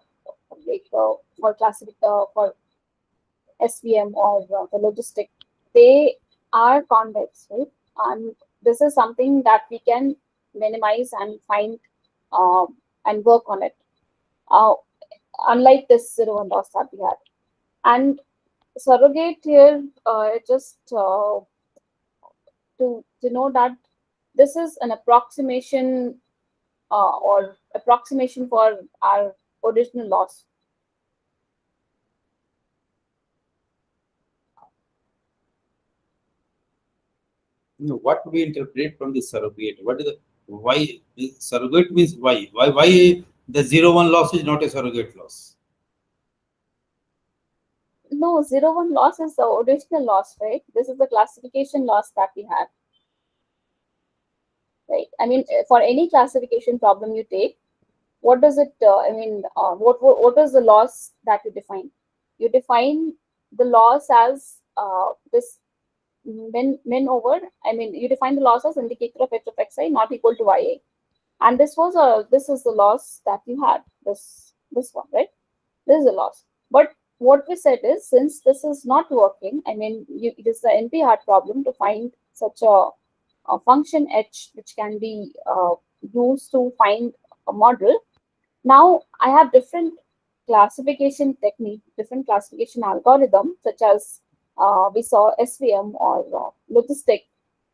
S1: SVM or the logistic, they are convex, right? And this is something that we can minimize and find and work on it. Unlike this 0, 1 loss that we had, and surrogate here, just to know that this is an approximation or approximation for our original loss.
S4: What we interpret from the surrogate? What is the why? The surrogate means why? Why the 0-1 loss is not a surrogate loss?
S1: No, 0-1 loss is the original loss, right? This is the classification loss that we had, right? I mean, for any classification problem you take, what does it? What is the loss that you define? You define the loss as this min over. I mean, you define the loss as indicator of h of xi not equal to ya, and this is the loss that you had. This one, right? This is a loss. But what we said is, since this is not working, I mean, it is the NP-hard problem to find such a function h which can be used to find a model. Now I have different classification technique, different classification algorithm, such as we saw SVM or Logistic,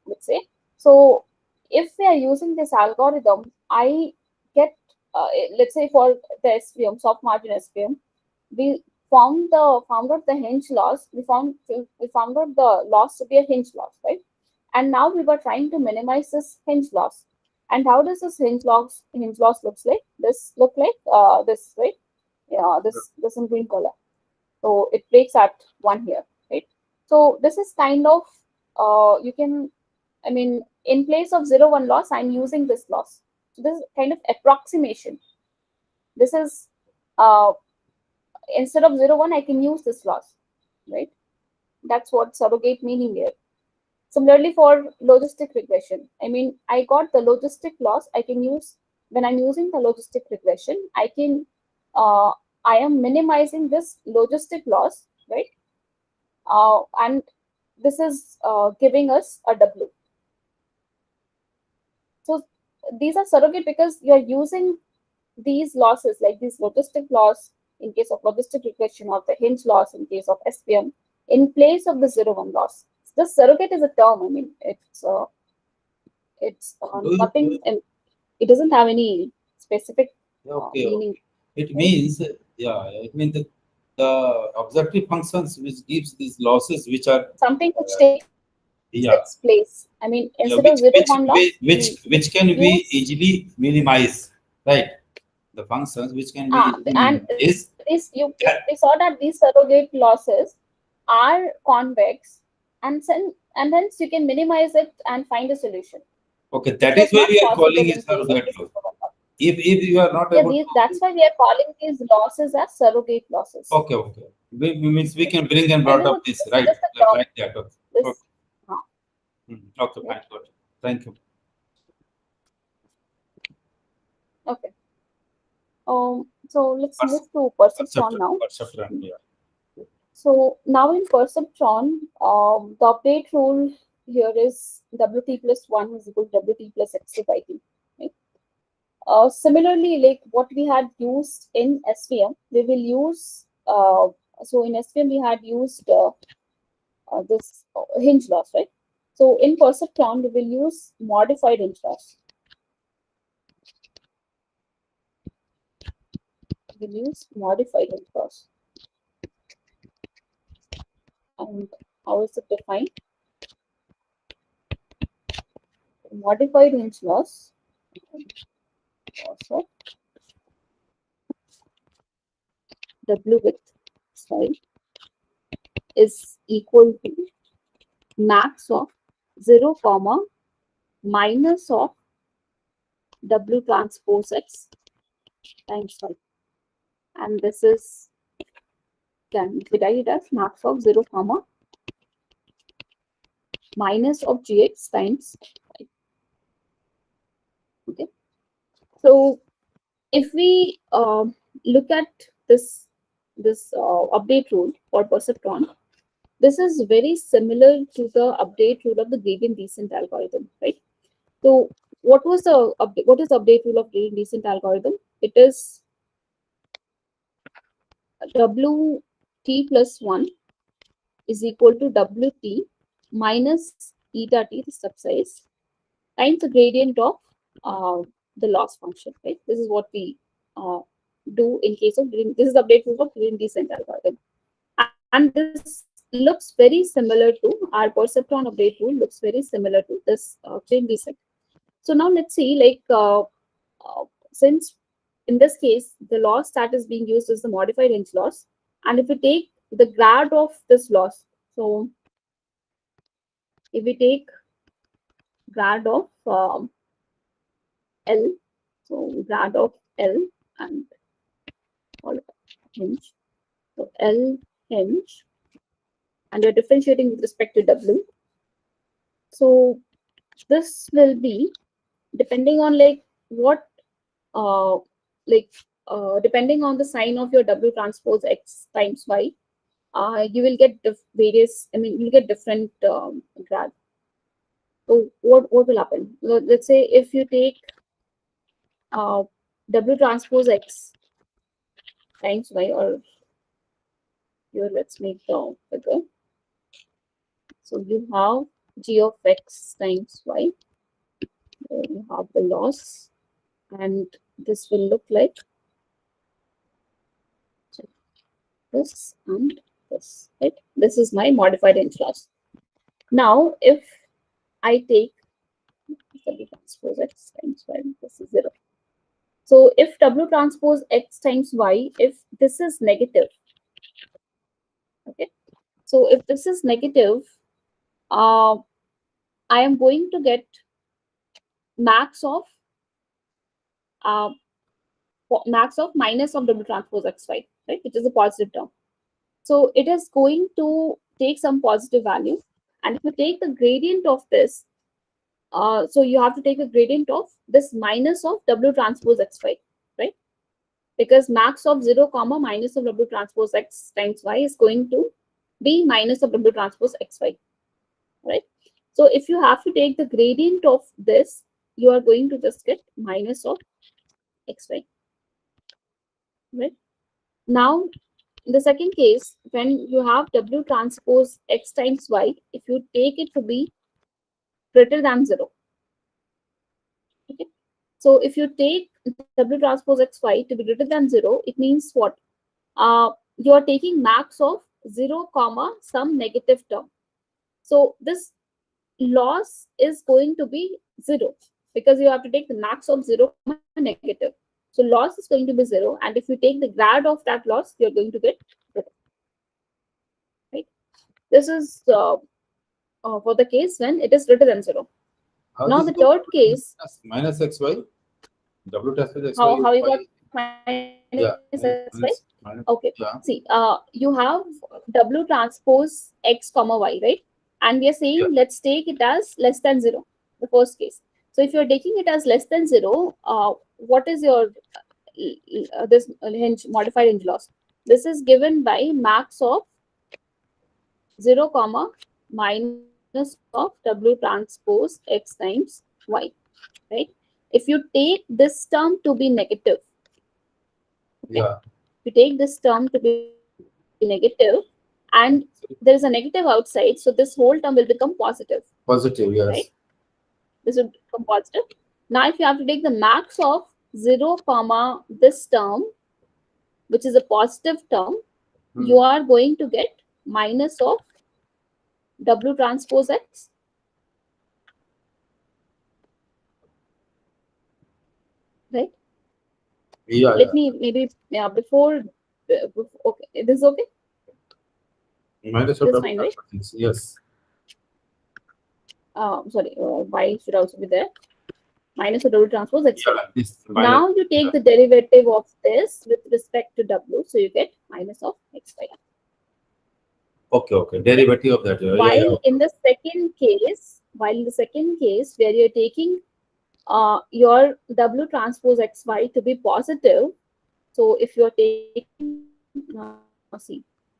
S1: let's say. So if we are using this algorithm, I get, let's say for the SVM, soft margin SVM, we found out the hinge loss. We found out the loss to be a hinge loss, right? And now we were trying to minimize this hinge loss. And how does this hinge loss looks like? This look like this, right? Yeah, this in green color. So it breaks at 1 here, right? So this is kind of you can, I mean, in place of 0-1 loss, I'm using this loss. So this is kind of approximation. This is instead of 0-1, I can use this loss, right? That's what surrogate meaning here. Similarly for logistic regression, I mean, I got the logistic loss. I can use, when I'm using the logistic regression, I can, I am minimizing this logistic loss, right? And this is giving us a W. So these are surrogate because you're using these losses, like this logistic loss in case of logistic regression or the hinge loss in case of SPM, in place of the 0-1 loss. The surrogate is a term. I mean, it's nothing, and it doesn't have any specific meaning.
S4: It means, it means the objective functions which gives these losses, which are
S1: something which takes its place. I mean, instead of 0-1 loss,
S4: which can be easily minimized, right? The functions which can be
S1: and this we saw that these surrogate losses are convex, and hence you can minimize it and find a solution.
S4: Okay, that is why we are calling it surrogate loss. If you are not able to,
S1: that's why we are calling these losses as surrogate losses.
S4: Okay. Means we can bring and brought up this, right? Like that. Okay.
S1: This,
S4: Okay, fine. Good. Thank you.
S1: Okay. So let's move to Perceptron now.
S4: Perceptron, yeah.
S1: So now in Perceptron, the update rule here is WT plus 1 is equal to WT plus X by T. Right? Similarly, like what we had used in SVM, we will use, so in SVM we had used this hinge loss, right? So in Perceptron, we will use modified hinge loss. We will use modified hinge loss. And how is it defined? Modified hinge loss also W with sorry is equal to max of 0, minus of W transpose X times 5. And this is can be divided as max of 0, minus of Gx times 5. Okay. So if we look at this update rule for Perceptron, this is very similar to the update rule of the gradient descent algorithm, right? So what is the update rule of gradient descent algorithm? It is WT plus 1 is equal to WT minus eta t, the step size, times the gradient of the loss function, right? This is what we do in case of green. This is the update proof of green descent algorithm. And this looks very similar to our Perceptron update rule, looks very similar to this green descent. So now let's see, like, since in this case, the loss that is being used is the modified Hinge loss. And if we take the grad of this loss, so if we take grad of L, so grad of L and all Hinge, so L Hinge, and we're differentiating with respect to W. So this will be depending on like what depending on the sign of your W transpose X times Y, you will get various, I mean, you'll get different grad. So what will happen? Let's say if you take W transpose X times Y, or here let's make the figure. So you have G of X times Y. You have the loss, and this will look like this and this, right? This is my modified Hinge loss. Now, if I take W transpose X times Y, this is 0. So if W transpose X times Y, if this is negative, okay. So if this is negative, I am going to get max of minus of W transpose XY, right, which is a positive term. So it is going to take some positive value, and if you take the gradient of this, so you have to take the gradient of this minus of W transpose XY, right? Because max of 0 comma minus of W transpose X times Y is going to be minus of W transpose XY, right? So if you have to take the gradient of this, you are going to just get minus of XY, right? Now, in the second case, when you have W transpose X times Y, if you take it to be greater than 0, okay? So if you take W transpose XY to be greater than 0, it means what? You are taking max of 0 comma some negative term. So this loss is going to be 0 because you have to take the max of 0 comma negative. So loss is going to be 0, and if you take the grad of that loss, you're going to get 0. Right? This is for the case when it is greater than 0. Now the third case,
S4: minus XY, W transpose XY.
S1: how you got minus XY? Okay.
S4: Yeah.
S1: See, you have W transpose X comma Y, right? And we are saying let's take it as less than 0, the first case. So if you're taking it as less than 0, what is your this Hinge modified Hinge loss? This is given by max of 0 comma minus of W transpose X times Y, right? If you take this term to be negative, okay?
S4: Yeah.
S1: You take this term to be negative, and there is a negative outside, so this whole term will become positive.
S4: Positive, yes.
S1: Right? This will become positive. Now, if you have to take the max of 0 comma this term, which is a positive term, you are going to get minus of W transpose X. Right?
S4: Yeah.
S1: Let me maybe before okay, this is okay.
S4: Minus of
S1: This
S4: W
S1: fine, right?
S4: transpose, yes.
S1: Sorry, Y should also be there. Minus of W transpose X.
S4: Yeah,
S1: Now you take the derivative of this with respect to W, so you get minus of XY.
S4: Okay. Derivative of that.
S1: While in the second case, where you're taking your W transpose XY to be positive, so if you're taking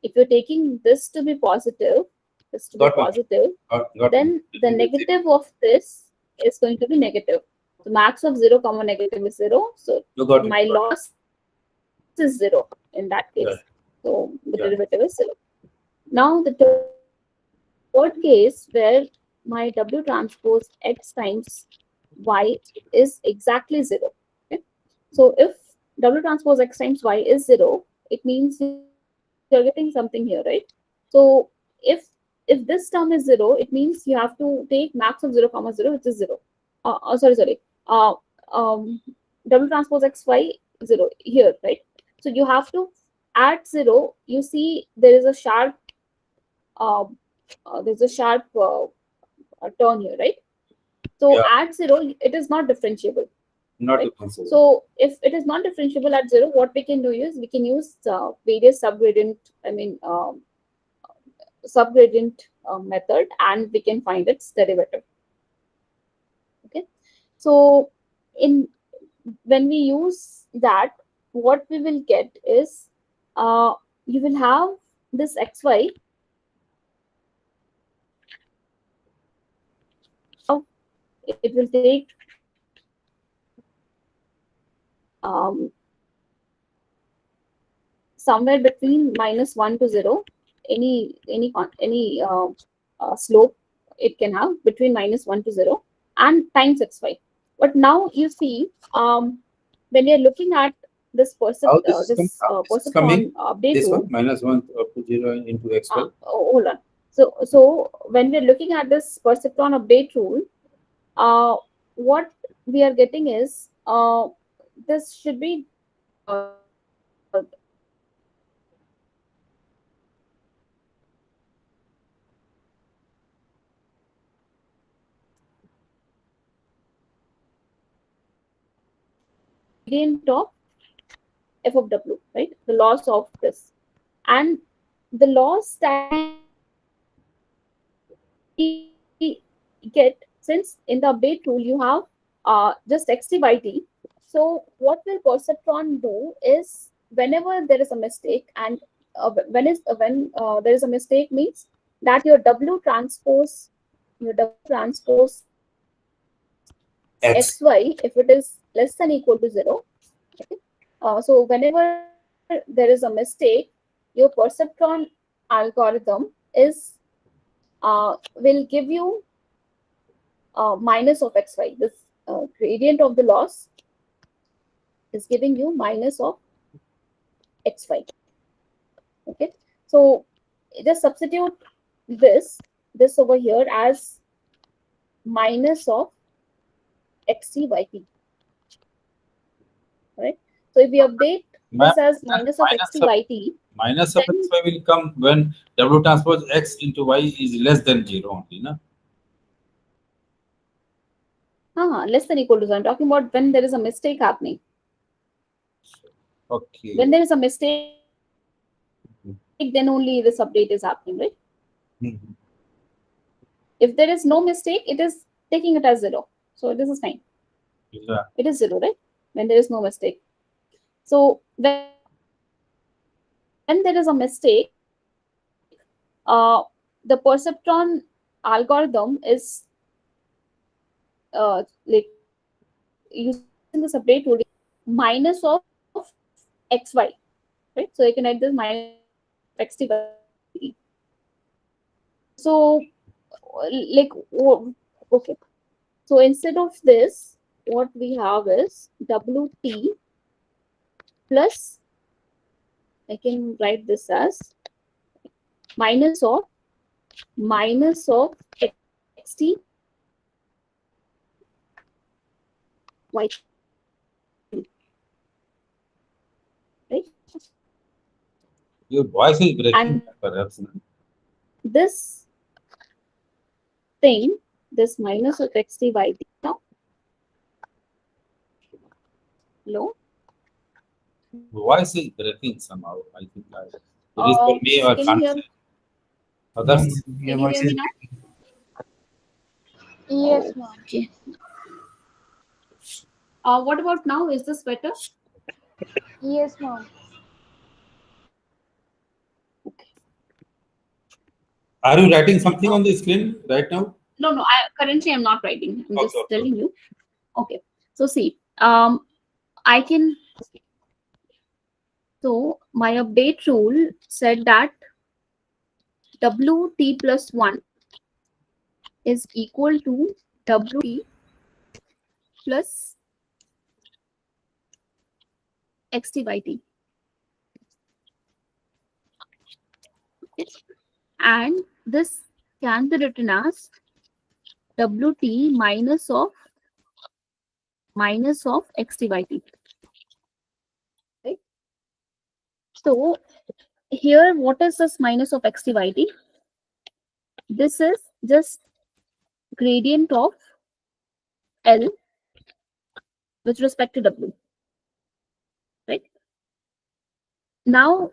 S1: if you're taking this to be positive, then the negative of this is going to be negative. So max of 0 comma negative is 0. So my loss is 0 in that case.
S4: Yeah.
S1: So the derivative is 0. Now the third case where my W transpose X times Y is exactly 0. Okay? So if W transpose X times Y is 0, it means you're getting something here, right? So if this term is 0, it means you have to take max of 0 comma 0, which is 0. Sorry. Um, W transpose X Y 0 here, right? So you have to add 0. You see there is a sharp uh, turn here, right? So
S4: Yeah.
S1: at 0, it is not differentiable.
S4: Not
S1: Right.
S4: differentiable.
S1: So if it is not differentiable at 0, what we can do is we can use various subgradient method, and we can find its derivative. Okay. So in when we use that, what we will get is you will have this xy. It will take um, somewhere between -1 to 0. Any slope it can have between -1 to 0 and times xy. But now you see, when you're looking at this
S4: How this is
S1: perceptron
S4: coming?
S1: update
S4: This
S1: tool.
S4: one -1 up to 0 into x12.
S1: Hold on. So when we're looking at this perceptron update rule, what we are getting is this should be gradient of f of w, right? The loss of this, and the loss that we get, since in the update tool you have just xt by t. So what will perceptron do is, whenever there is a mistake, and when there is a mistake means that your W transpose
S4: X.
S1: xy, if it is less than equal to 0. Okay. So whenever there is a mistake, your perceptron algorithm is will give you minus of xy. This gradient of the loss is giving you minus of xy. Okay. So just substitute this over here as minus of xt by t. Right. So if we update this as minus of xt by t,
S4: Minus of
S1: then
S4: xy will come when W transpose X into Y is less than 0 only, no?
S1: less than equal to 0. I'm talking about when there is a mistake happening.
S4: Okay.
S1: When there is a mistake, then only this update is happening, right?
S4: Mm-hmm.
S1: If there is no mistake, it is taking it as 0. So this is fine.
S4: Yeah.
S1: It is 0, right? When there is no mistake. So when there is a mistake, the perceptron algorithm is like using this update would minus of xy, right? So you can add this minus of xt by t. So like okay. So instead of this, what we have is wt plus, I can write this as minus of xt yt, right?
S4: Your voice is breaking,
S1: And
S4: perhaps. No?
S1: this thing, this minus of xt by t now. Hello?
S4: Voice is breaking somehow. I think it is for me or
S1: Can you
S4: can't
S1: hear?
S4: say. Others.
S1: Can you hear me now?
S2: Yes, ma'am.
S1: Okay. What about now? Is this better?
S2: Yes, ma'am.
S1: Okay.
S4: Are you writing something on the screen right now?
S1: No. Currently I'm not writing. I'm just
S4: Okay.
S1: telling you. Okay. So see, I can. So my update rule said that WT plus 1 is equal to WT plus XT by T. And this can be written as WT minus of XT by T. Right? So here, what is this minus of XT by T? This is just gradient of L with respect to W. Right? Now,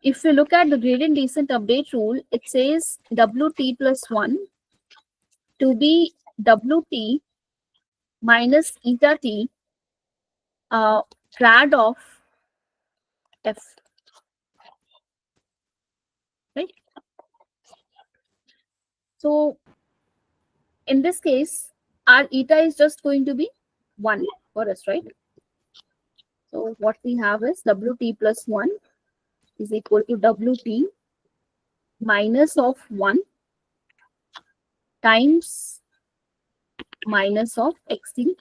S1: if you look at the gradient descent update rule, it says WT plus 1 to be WT minus eta T grad of F. Right? So in this case, our eta is just going to be 1 for us, right? So what we have is WT plus 1 is equal to WT minus of 1 times minus of XT.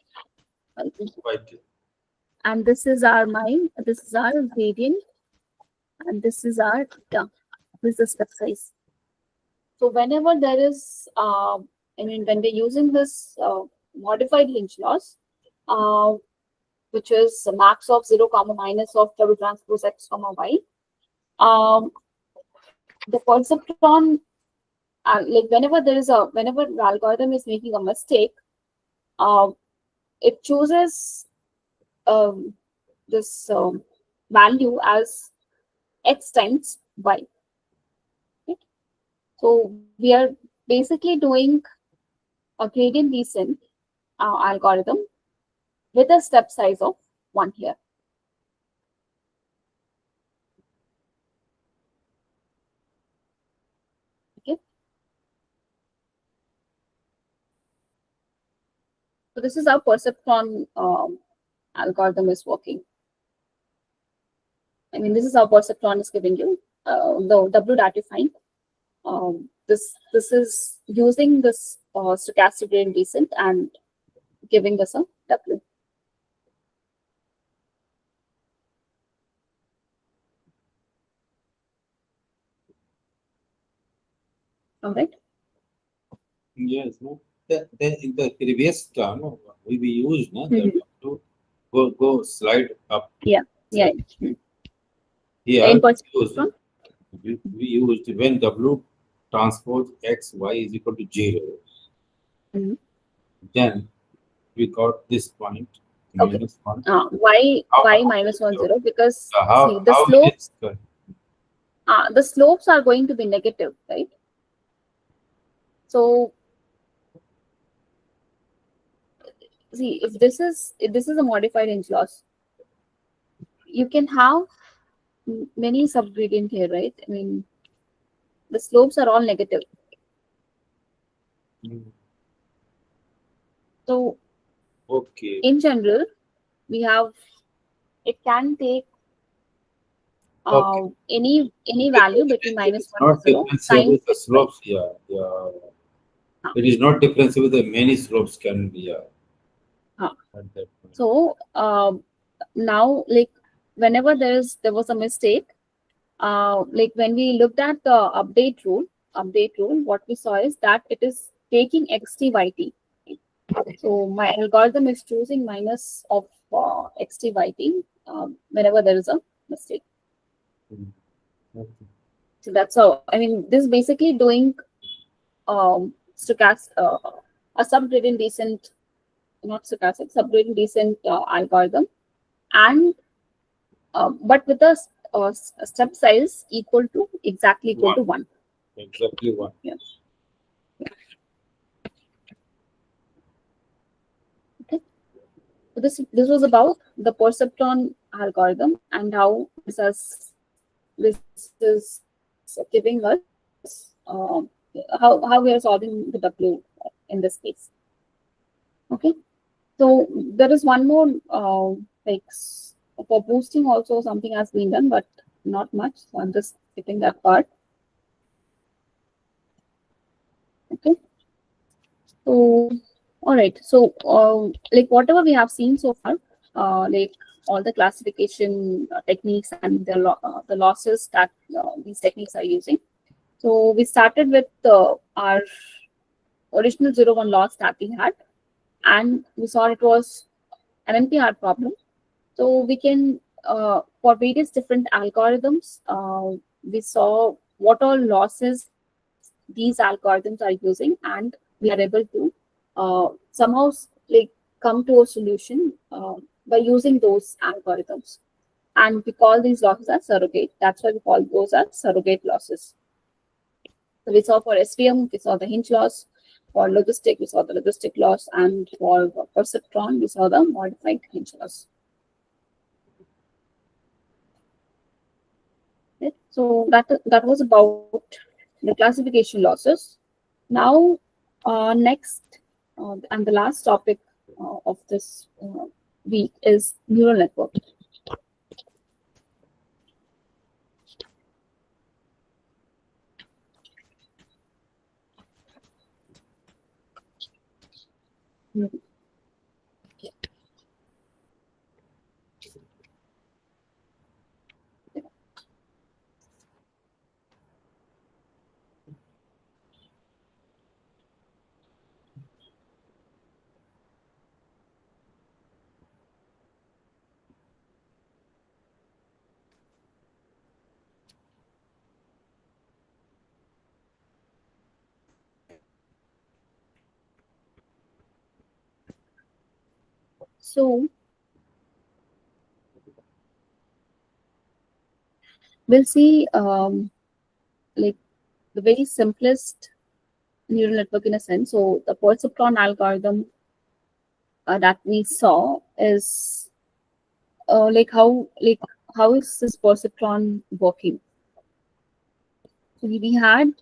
S1: And this is our gradient, and this is our eta. This is the step size. So whenever there is, when we're using this modified Hinge loss, which is max of 0 comma minus of double transpose X comma Y, the perceptron, like whenever the algorithm is making a mistake, it chooses this value as X times Y. Okay? So we are basically doing a gradient descent algorithm with a step size of 1 here. Okay. So this is how perceptron algorithm is working. I mean, this is how perceptron is giving you the W that you find. This is using this stochastic gradient descent and giving us a W. All right.
S4: Yes, no. In the previous term, we used to go slide up.
S1: Yeah.
S4: Here
S1: In
S4: we used when W transpose X Y is equal to 0. Then we got this point minus 1.
S1: Why minus 1 0? Because see, the slopes are going to be negative, right? So see, if this is a modified Hinge loss, you can have many subgradient here, right? I mean, the slopes are all negative. So
S4: okay,
S1: in general, we have, it can take any value between minus 1
S4: not
S1: and 0
S4: differentiable
S1: times
S4: the slopes. Yeah. It is not differentiable. The many slopes can be.
S1: So now, like whenever there was a mistake, like when we looked at the update rule, what we saw is that it is taking XT by T. So my algorithm is choosing minus of XT by T whenever there is a mistake. So that's how, I mean, this is basically doing stochastic, a subgradient descent, not stochastic, subgradient descent algorithm, and but with a step size exactly equal to 1.
S4: Exactly 1.
S1: Yeah. Okay. So this was about the perceptron algorithm and how this is giving us how we are solving the W in this case. Okay. So there is one more like for boosting also something has been done, but not much. So I'm just skipping that part. Okay. So, all right. So, like whatever we have seen so far, like all the classification techniques and the losses that these techniques are using. So we started with our original 0-1 loss that we had, and we saw it was an NP-hard problem. So we can, for various different algorithms, we saw what all losses these algorithms are using, and we are able to somehow like come to a solution by using those algorithms. And we call these losses as surrogate. That's why we call those as surrogate losses. So we saw for SVM, we saw the Hinge loss. For Logistic, we saw the Logistic loss. And for Perceptron, we saw the modified Hinge loss. Right? So that was about the classification losses. Now, next and the last topic of this week is neural network. So we'll see like the very simplest neural network in a sense. So the perceptron algorithm that we saw is like how is this perceptron working? So we had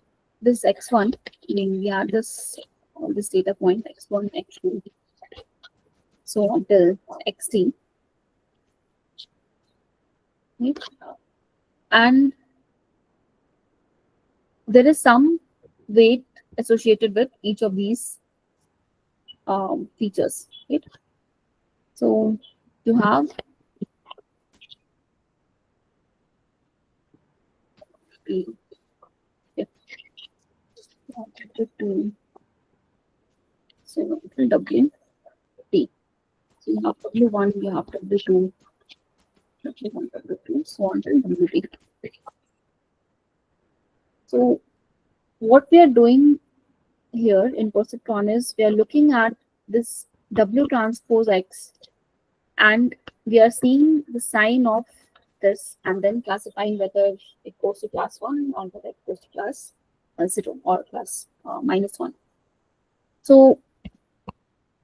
S1: this x1, I mean we had this data point x1, x2, so until xt, right? And there is some weight associated with each of these features, right? So you have the so W T. So you have W1, you have W2, W1, W2, so on till WT. So what we are doing here in perceptron is we are looking at this W transpose X, and we are seeing the sign of this and then classifying whether it goes to class 1 or whether it goes to class 0 or class -1. So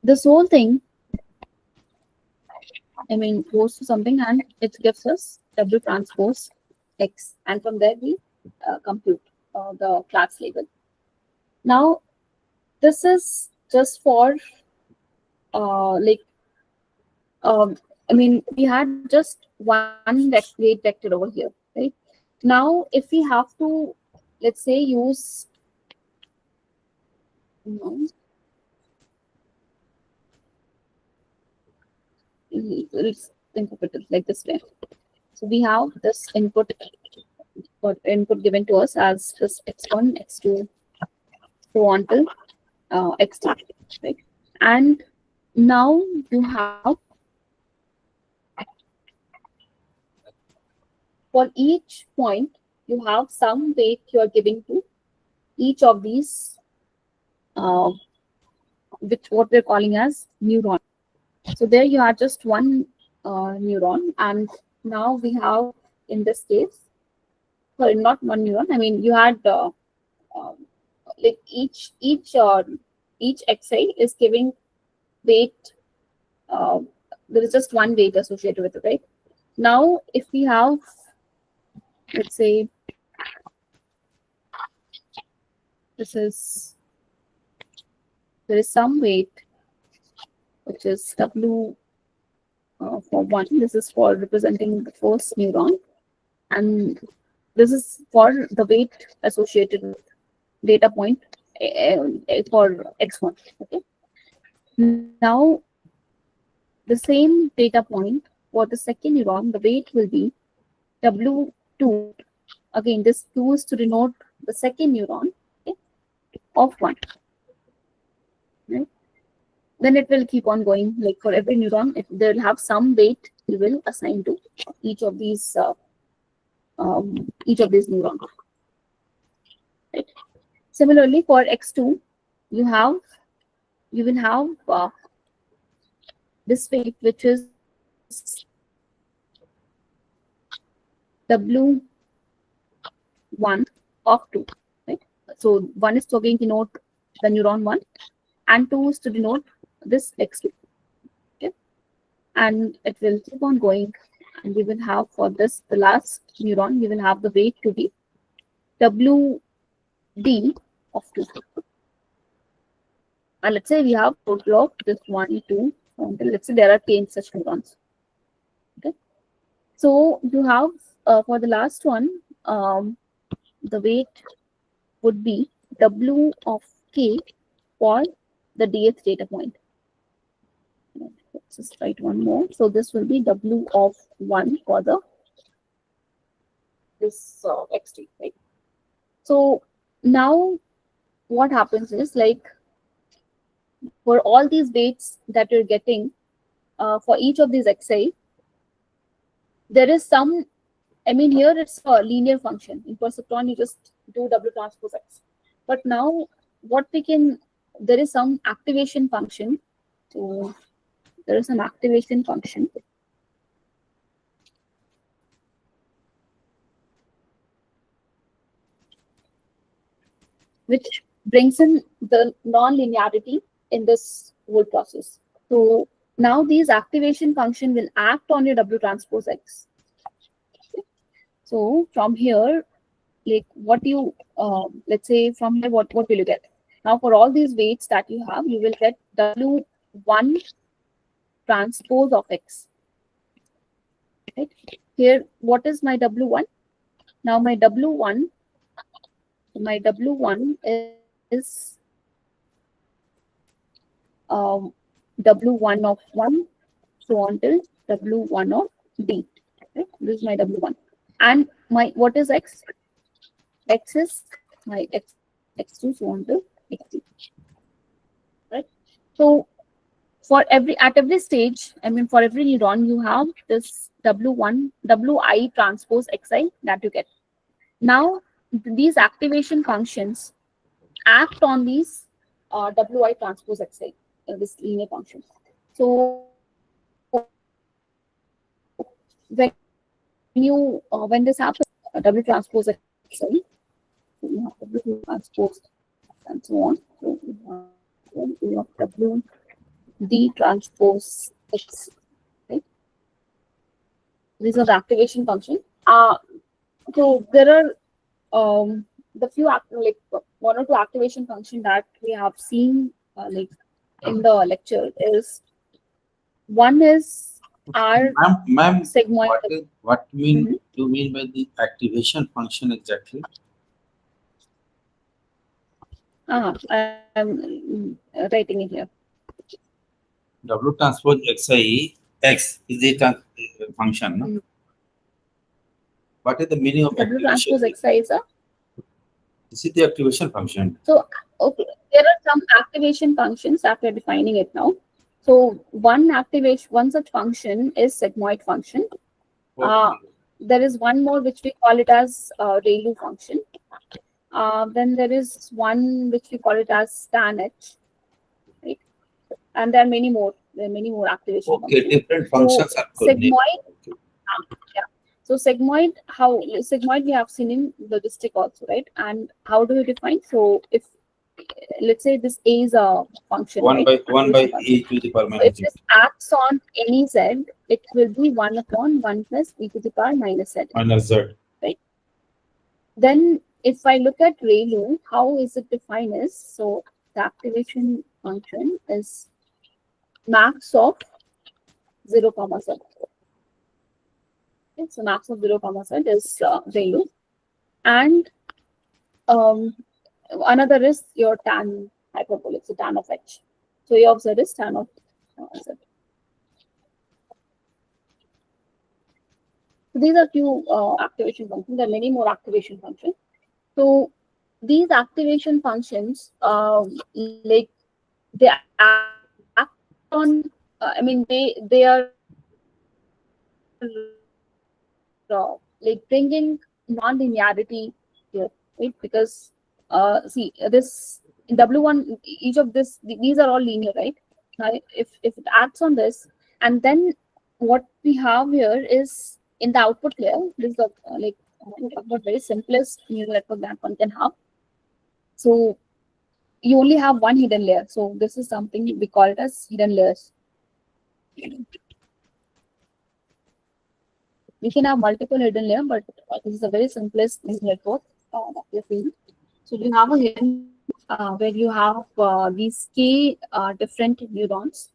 S1: this whole thing, I mean, goes to something and it gives us W transpose X, and from there we compute the class label. Now, this is just for like I mean, we had just one weight vector over here, right? Now, if we have to, let's say, use, let's think of it like this way. So we have this input given to us as this x1, x2, so on till xt, right? And now you have for each point, you have some weight you are giving to each of these, which what we're calling as neuron. So there you are just one neuron, and now we have in this case, sorry, not one neuron. I mean, you had like each xi is giving weight. There is just one weight associated with it, right? Now, if we have, let's say, there is some weight which is W for 1. This is for representing the first neuron, and this is for the weight associated with data point for x1. Okay. Now the same data point for the second neuron, the weight will be W2. Again, this 2 is to denote the second neuron, okay, of 1. Right? Then it will keep on going. Like for every neuron, they'll have some weight you will assign to each of these neurons. Right? Similarly, for x2, you will have this weight, which is W1 of 2. Right? So 1 is to again denote the neuron 1, and 2 is to denote this x2. Okay? And it will keep on going, and we will have for this, the last neuron, we will have the weight to be WD of 2. And let's say we have total of this 1, 2, until let's say there are 10 such neurons. Okay. So you have for the last one, the weight would be W of K for the dth data point. Let's just write one more. So this will be W of 1 for this x3, right? So now what happens is, like, for all these weights that you're getting for each of these xi, there is some, I mean, here it's a linear function. In Perceptron, you just do W transpose X. But now what we can, there is some activation function. So there is an activation function. Which brings in the non-linearity in this whole process. So now these activation function will act on your W transpose X. So from here, like what you, let's say from here, what will you get? Now for all these weights that you have, you will get W1 transpose of X. Right? Here, what is my W1? Now my W1 is W1 of 1, so on till W1 of D. Right? This is my W1. And my, what is X? X is my X2, so on till X3. Right? So for at every stage, I mean, for every neuron, you have this W1, Wi transpose Xi that you get. Now, these activation functions act on these Wi transpose Xi, this linear function. So when this happens, W transpose Xi, so you have W transpose and so on. So you have W D transpose X. Right? These are the activation function. So there are the few like 1 or 2 activation function that we have seen like in the lecture is, one is our
S4: Ma'am,
S1: sigmoid.
S4: what you mean by the activation function exactly?
S1: I'm writing it here.
S4: W transpose Xi, X is the function. No? What is the meaning of
S1: W
S4: activation?
S1: transpose Xi is a.
S4: This is the activation function.
S1: So, okay, there are some activation functions that we're defining it now. So one such function is sigmoid function.
S4: Okay.
S1: There is one more which we call it as ReLU function. Then there is one which we call it as stan H. Right? And there are many more. There are many more activation functions.
S4: Different functions are
S1: sigmoid. Yeah. So sigmoid, we have seen in logistic also, right? And how do we define? So if, let's say this A is a function,
S4: 1
S1: right?
S4: by E to the power
S1: So if
S4: minus Z.
S1: this acts on any Z, it will be 1 upon 1 plus E to the power minus Z.
S4: Minus Z.
S1: Right. Then if I look at ReLU, how is it defined is, so the activation function is max of 0, Z. Okay, so max of 0, Z is ReLU. And another is your tan hyperbolic, so tan of H. So A of Z is tan of Z. So these are few activation functions. There are many more activation functions. So these activation functions, like they act on. I mean, they are like bringing non-linearity here, right? Because see this in W1, each of this, these are all linear, right? Now, if it acts on this, and then what we have here is in the output layer. This is the what very simplest neural network that one can have. So you only have one hidden layer. So this is something we call it as hidden layers. We can have multiple hidden layers, but this is the very simplest network that we are seeing. So you have a hidden where you have these k different neurons,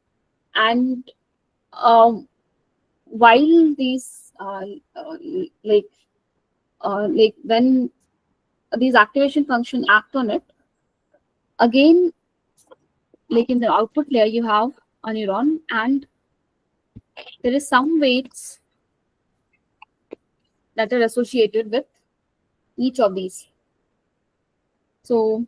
S1: and while these like when these activation function act on it, again, like in the output layer, you have a neuron, and there is some weights that are associated with each of these. So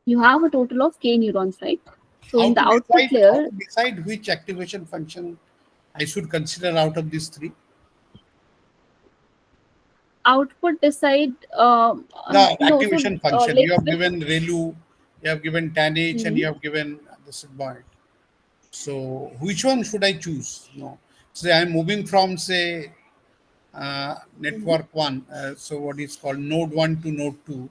S1: you have a total of k neurons, right? So in the output
S3: how
S1: layer,
S3: to decide which activation function I should consider out of these three?
S1: output decide
S3: The
S1: no. So
S3: activation function. You
S1: let's
S3: have given ReLU, you have given TANH, and you
S1: Mhm.
S3: have given the sigmoid. So which one should I choose? No. Say I'm moving from say network one. So what is called node one to node two.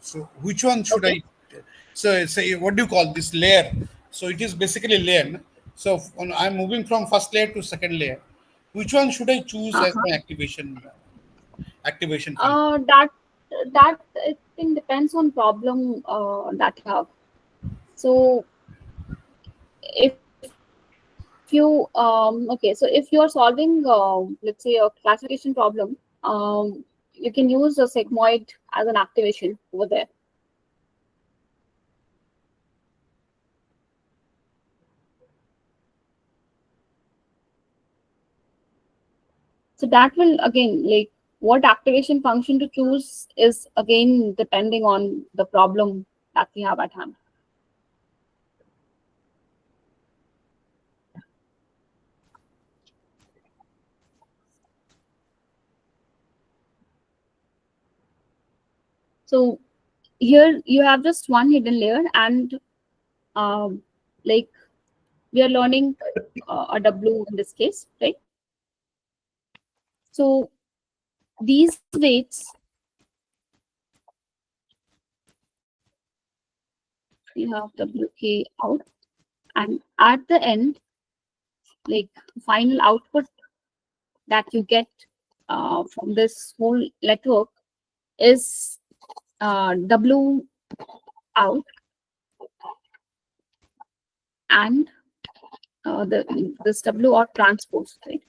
S3: So which one should
S1: Okay.
S3: I? So say what do you call this layer? So it is basically layer. No? So I'm moving from first layer to second layer. Which one should I choose as
S1: Uh-huh.
S3: my activation function?
S1: That I think depends on problem that you have. So if you okay, so if you are solving let's say a classification problem, you can use a sigmoid as an activation over there. So that will again, like, what activation function to choose is again depending on the problem that we have at hand. So here you have just one hidden layer, and like we are learning a W in this case, right? So these weights, we have WK out, and at the end, like final output that you get from this whole network is W out, and this W out transpose, right?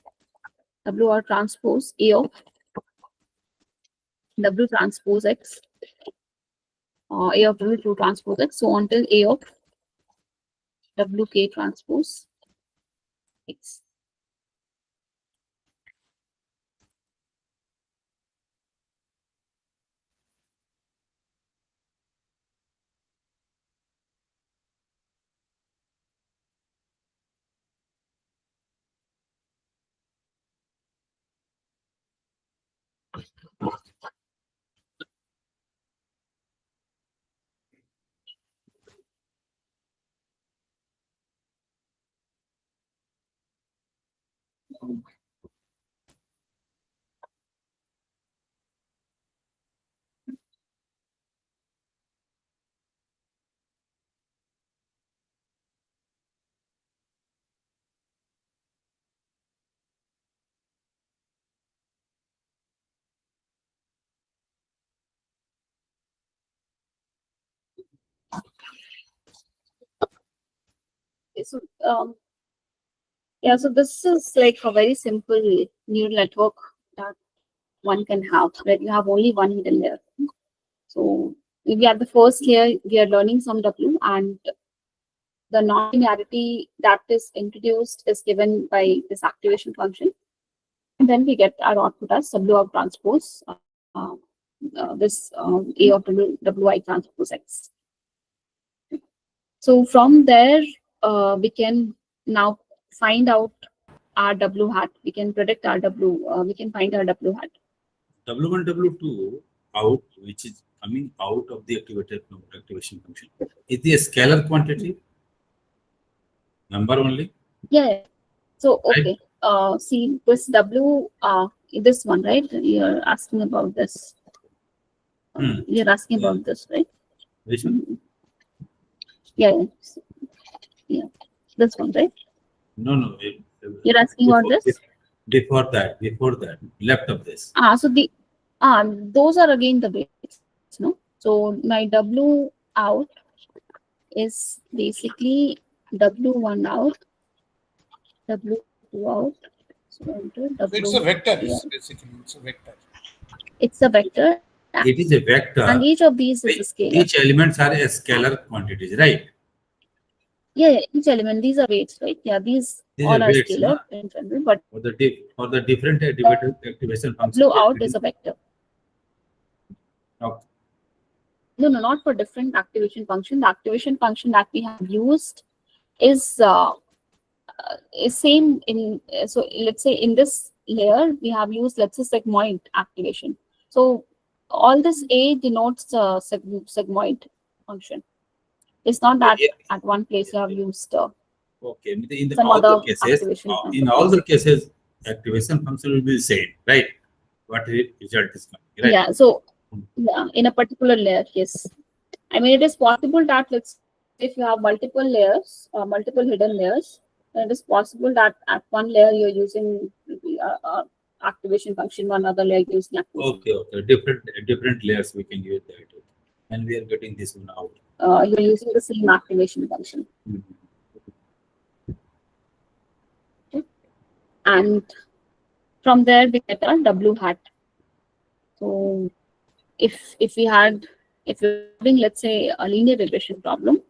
S1: W out transpose A of W transpose X, A of W2 transpose X, so on till A of WK transpose X. Okay, so yeah, so this is like a very simple neural network that one can have, where you have only one hidden layer. So we are the first layer, we are learning some W, and the non-linearity that is introduced is given by this activation function. And then we get our output as W of transpose, this A of Wi transpose X. So from there, we can now find out our W hat. We can predict our W. We can find our W hat.
S4: W1, W2 out, which is coming out of the activation function, is the scalar quantity number only?
S1: Yeah. So okay. See this W. This one, right? You're asking about this. You're asking about this, right?
S4: Which one?
S1: Yeah. Yeah. This one, right?
S4: No.
S1: You're asking about this?
S4: Before that, left of this.
S1: So the those are again the weights, no? So my W out is basically W1 out, W2 out. So
S3: It's a vector, basically. It's a vector.
S1: It's a vector.
S4: It is a vector.
S1: And each of these is a scalar.
S4: Each elements are a scalar quantities, right?
S1: Yeah, each element, these are weights, right? Yeah, these all are
S4: weights,
S1: scalar in general, but
S4: for the different activation functions.
S1: W out is a vector.
S4: Okay.
S1: No, not for different activation function. The activation function that we have used is same in. So let's say in this layer we have used, let's say, sigmoid activation. So all this A denotes sigmoid function. It's not that at one place you have used
S4: okay. In
S1: some
S4: all
S1: other
S4: the cases,
S1: activation
S4: in all the cases, activation function will be the same, right? What result is coming, right?
S1: Yeah. So yeah, in a particular layer, yes. I mean, it is possible that, let's say, if you have multiple layers, multiple hidden layers, then it is possible that at one layer you're using activation function, one other layer using activation.
S4: Okay. Different layers we can use that, and we are getting this one out.
S1: You're using the same activation function. And from there we get our W hat. So if we're having, let's say, a linear regression problem,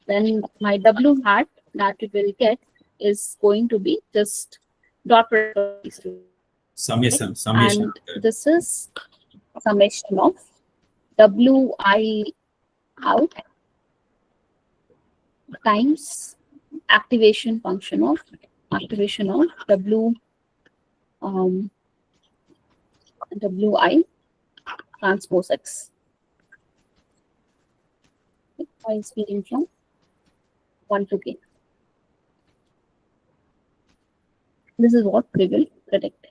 S1: then my W hat that we will get is going to be just dot product of these two.
S4: Summation.
S1: And this is summation of Wi out times activation function of W Wi transpose X. By speaking from 1 to k. This is what we will predict.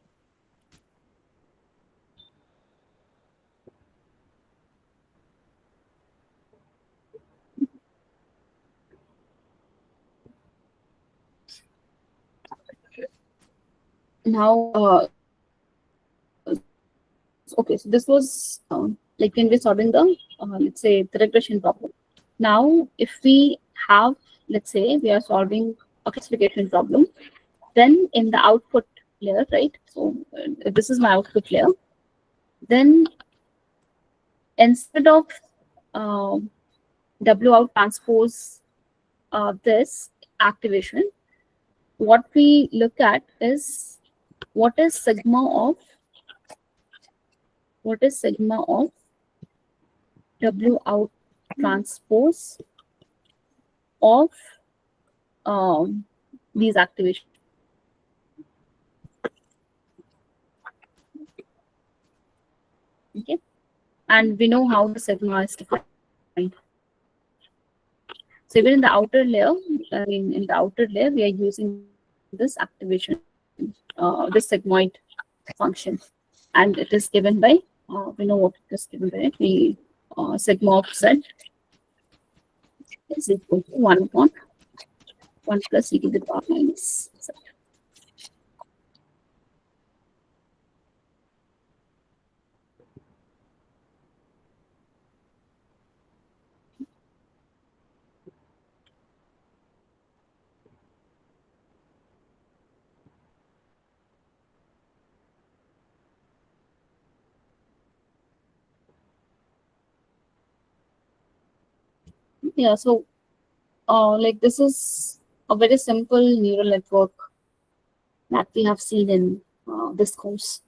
S1: Now, okay, so this was like when we're solving the, let's say, the regression problem. Now, if we have, let's say, we are solving a classification problem, then in the output layer, right? So this is my output layer. Then instead of W out transpose this activation, what we look at is what is sigma of W out transpose of these activations. Okay, and we know how the sigma is defined. So even in the outer layer, in the outer layer, we are using this activation, this sigmoid function, and it is given by we know what it is given by. The sigma of z is equal to 1 upon 1 plus e to the power minus z. Yeah, so like this is a very simple neural network that we have seen in this course.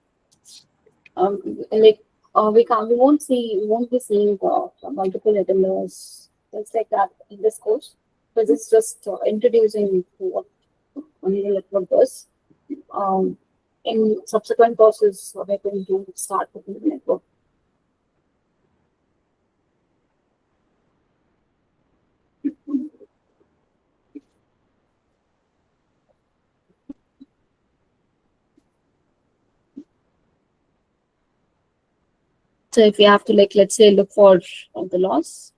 S1: Like we won't be seeing multiple atoms things like that in this course, because it's just introducing what a neural network does. In subsequent courses, we're going to start with neural network. So if you have to, like, let's say, look for the loss,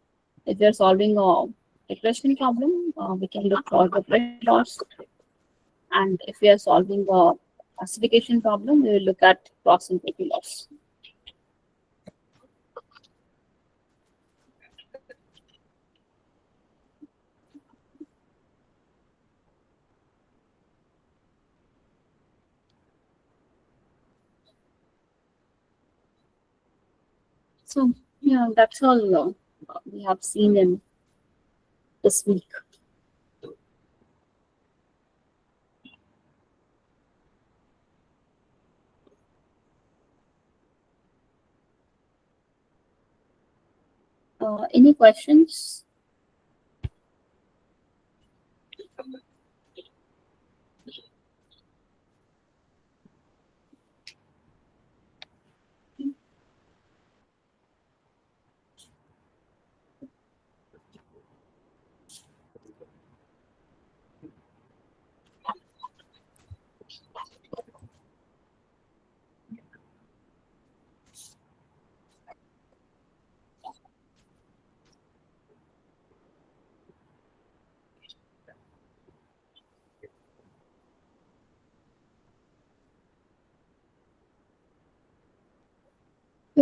S1: if you're solving a regression problem, we can look for the regression loss. And if we are solving a classification problem, we will look at cross entropy loss. So yeah, that's all we have seen in this week. Any questions?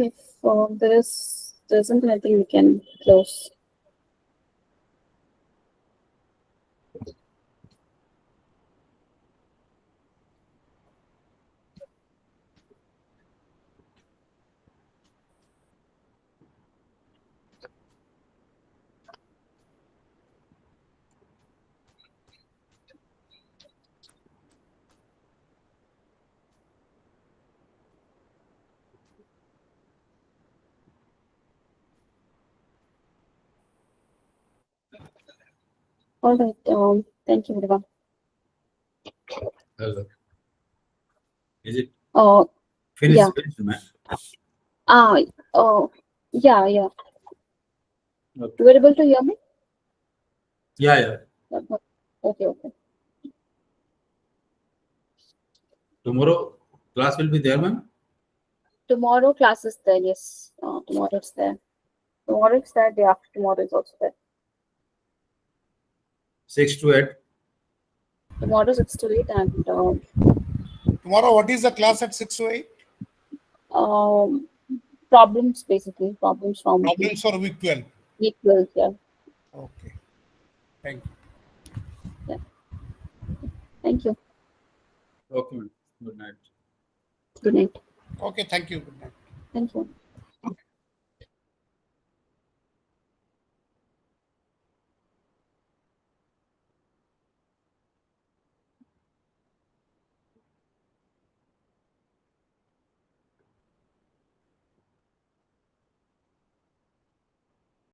S1: If there isn't anything, we can close. All right. Thank you, everyone.
S4: Is it
S1: Uh,
S4: finished?
S1: yeah.
S4: Finished, man?
S1: Yeah, yeah.
S4: Okay.
S1: You were able to hear me?
S4: Yeah.
S1: Okay, okay.
S4: Tomorrow class will be there, man.
S1: Tomorrow class is there, yes. Tomorrow it's there. Tomorrow it's there, day after tomorrow is also there.
S4: 6 to 8.
S1: Tomorrow 6 to 8 and
S3: Tomorrow, what is the class at 6 to 8?
S1: problems, basically. Problems from
S3: Problems for week 12.
S1: week 12, yeah.
S3: Okay. Thank you.
S1: Yeah. Thank you.
S4: Okay, man. Good night.
S1: Good night.
S3: Okay, thank you. Good night.
S1: Thank you.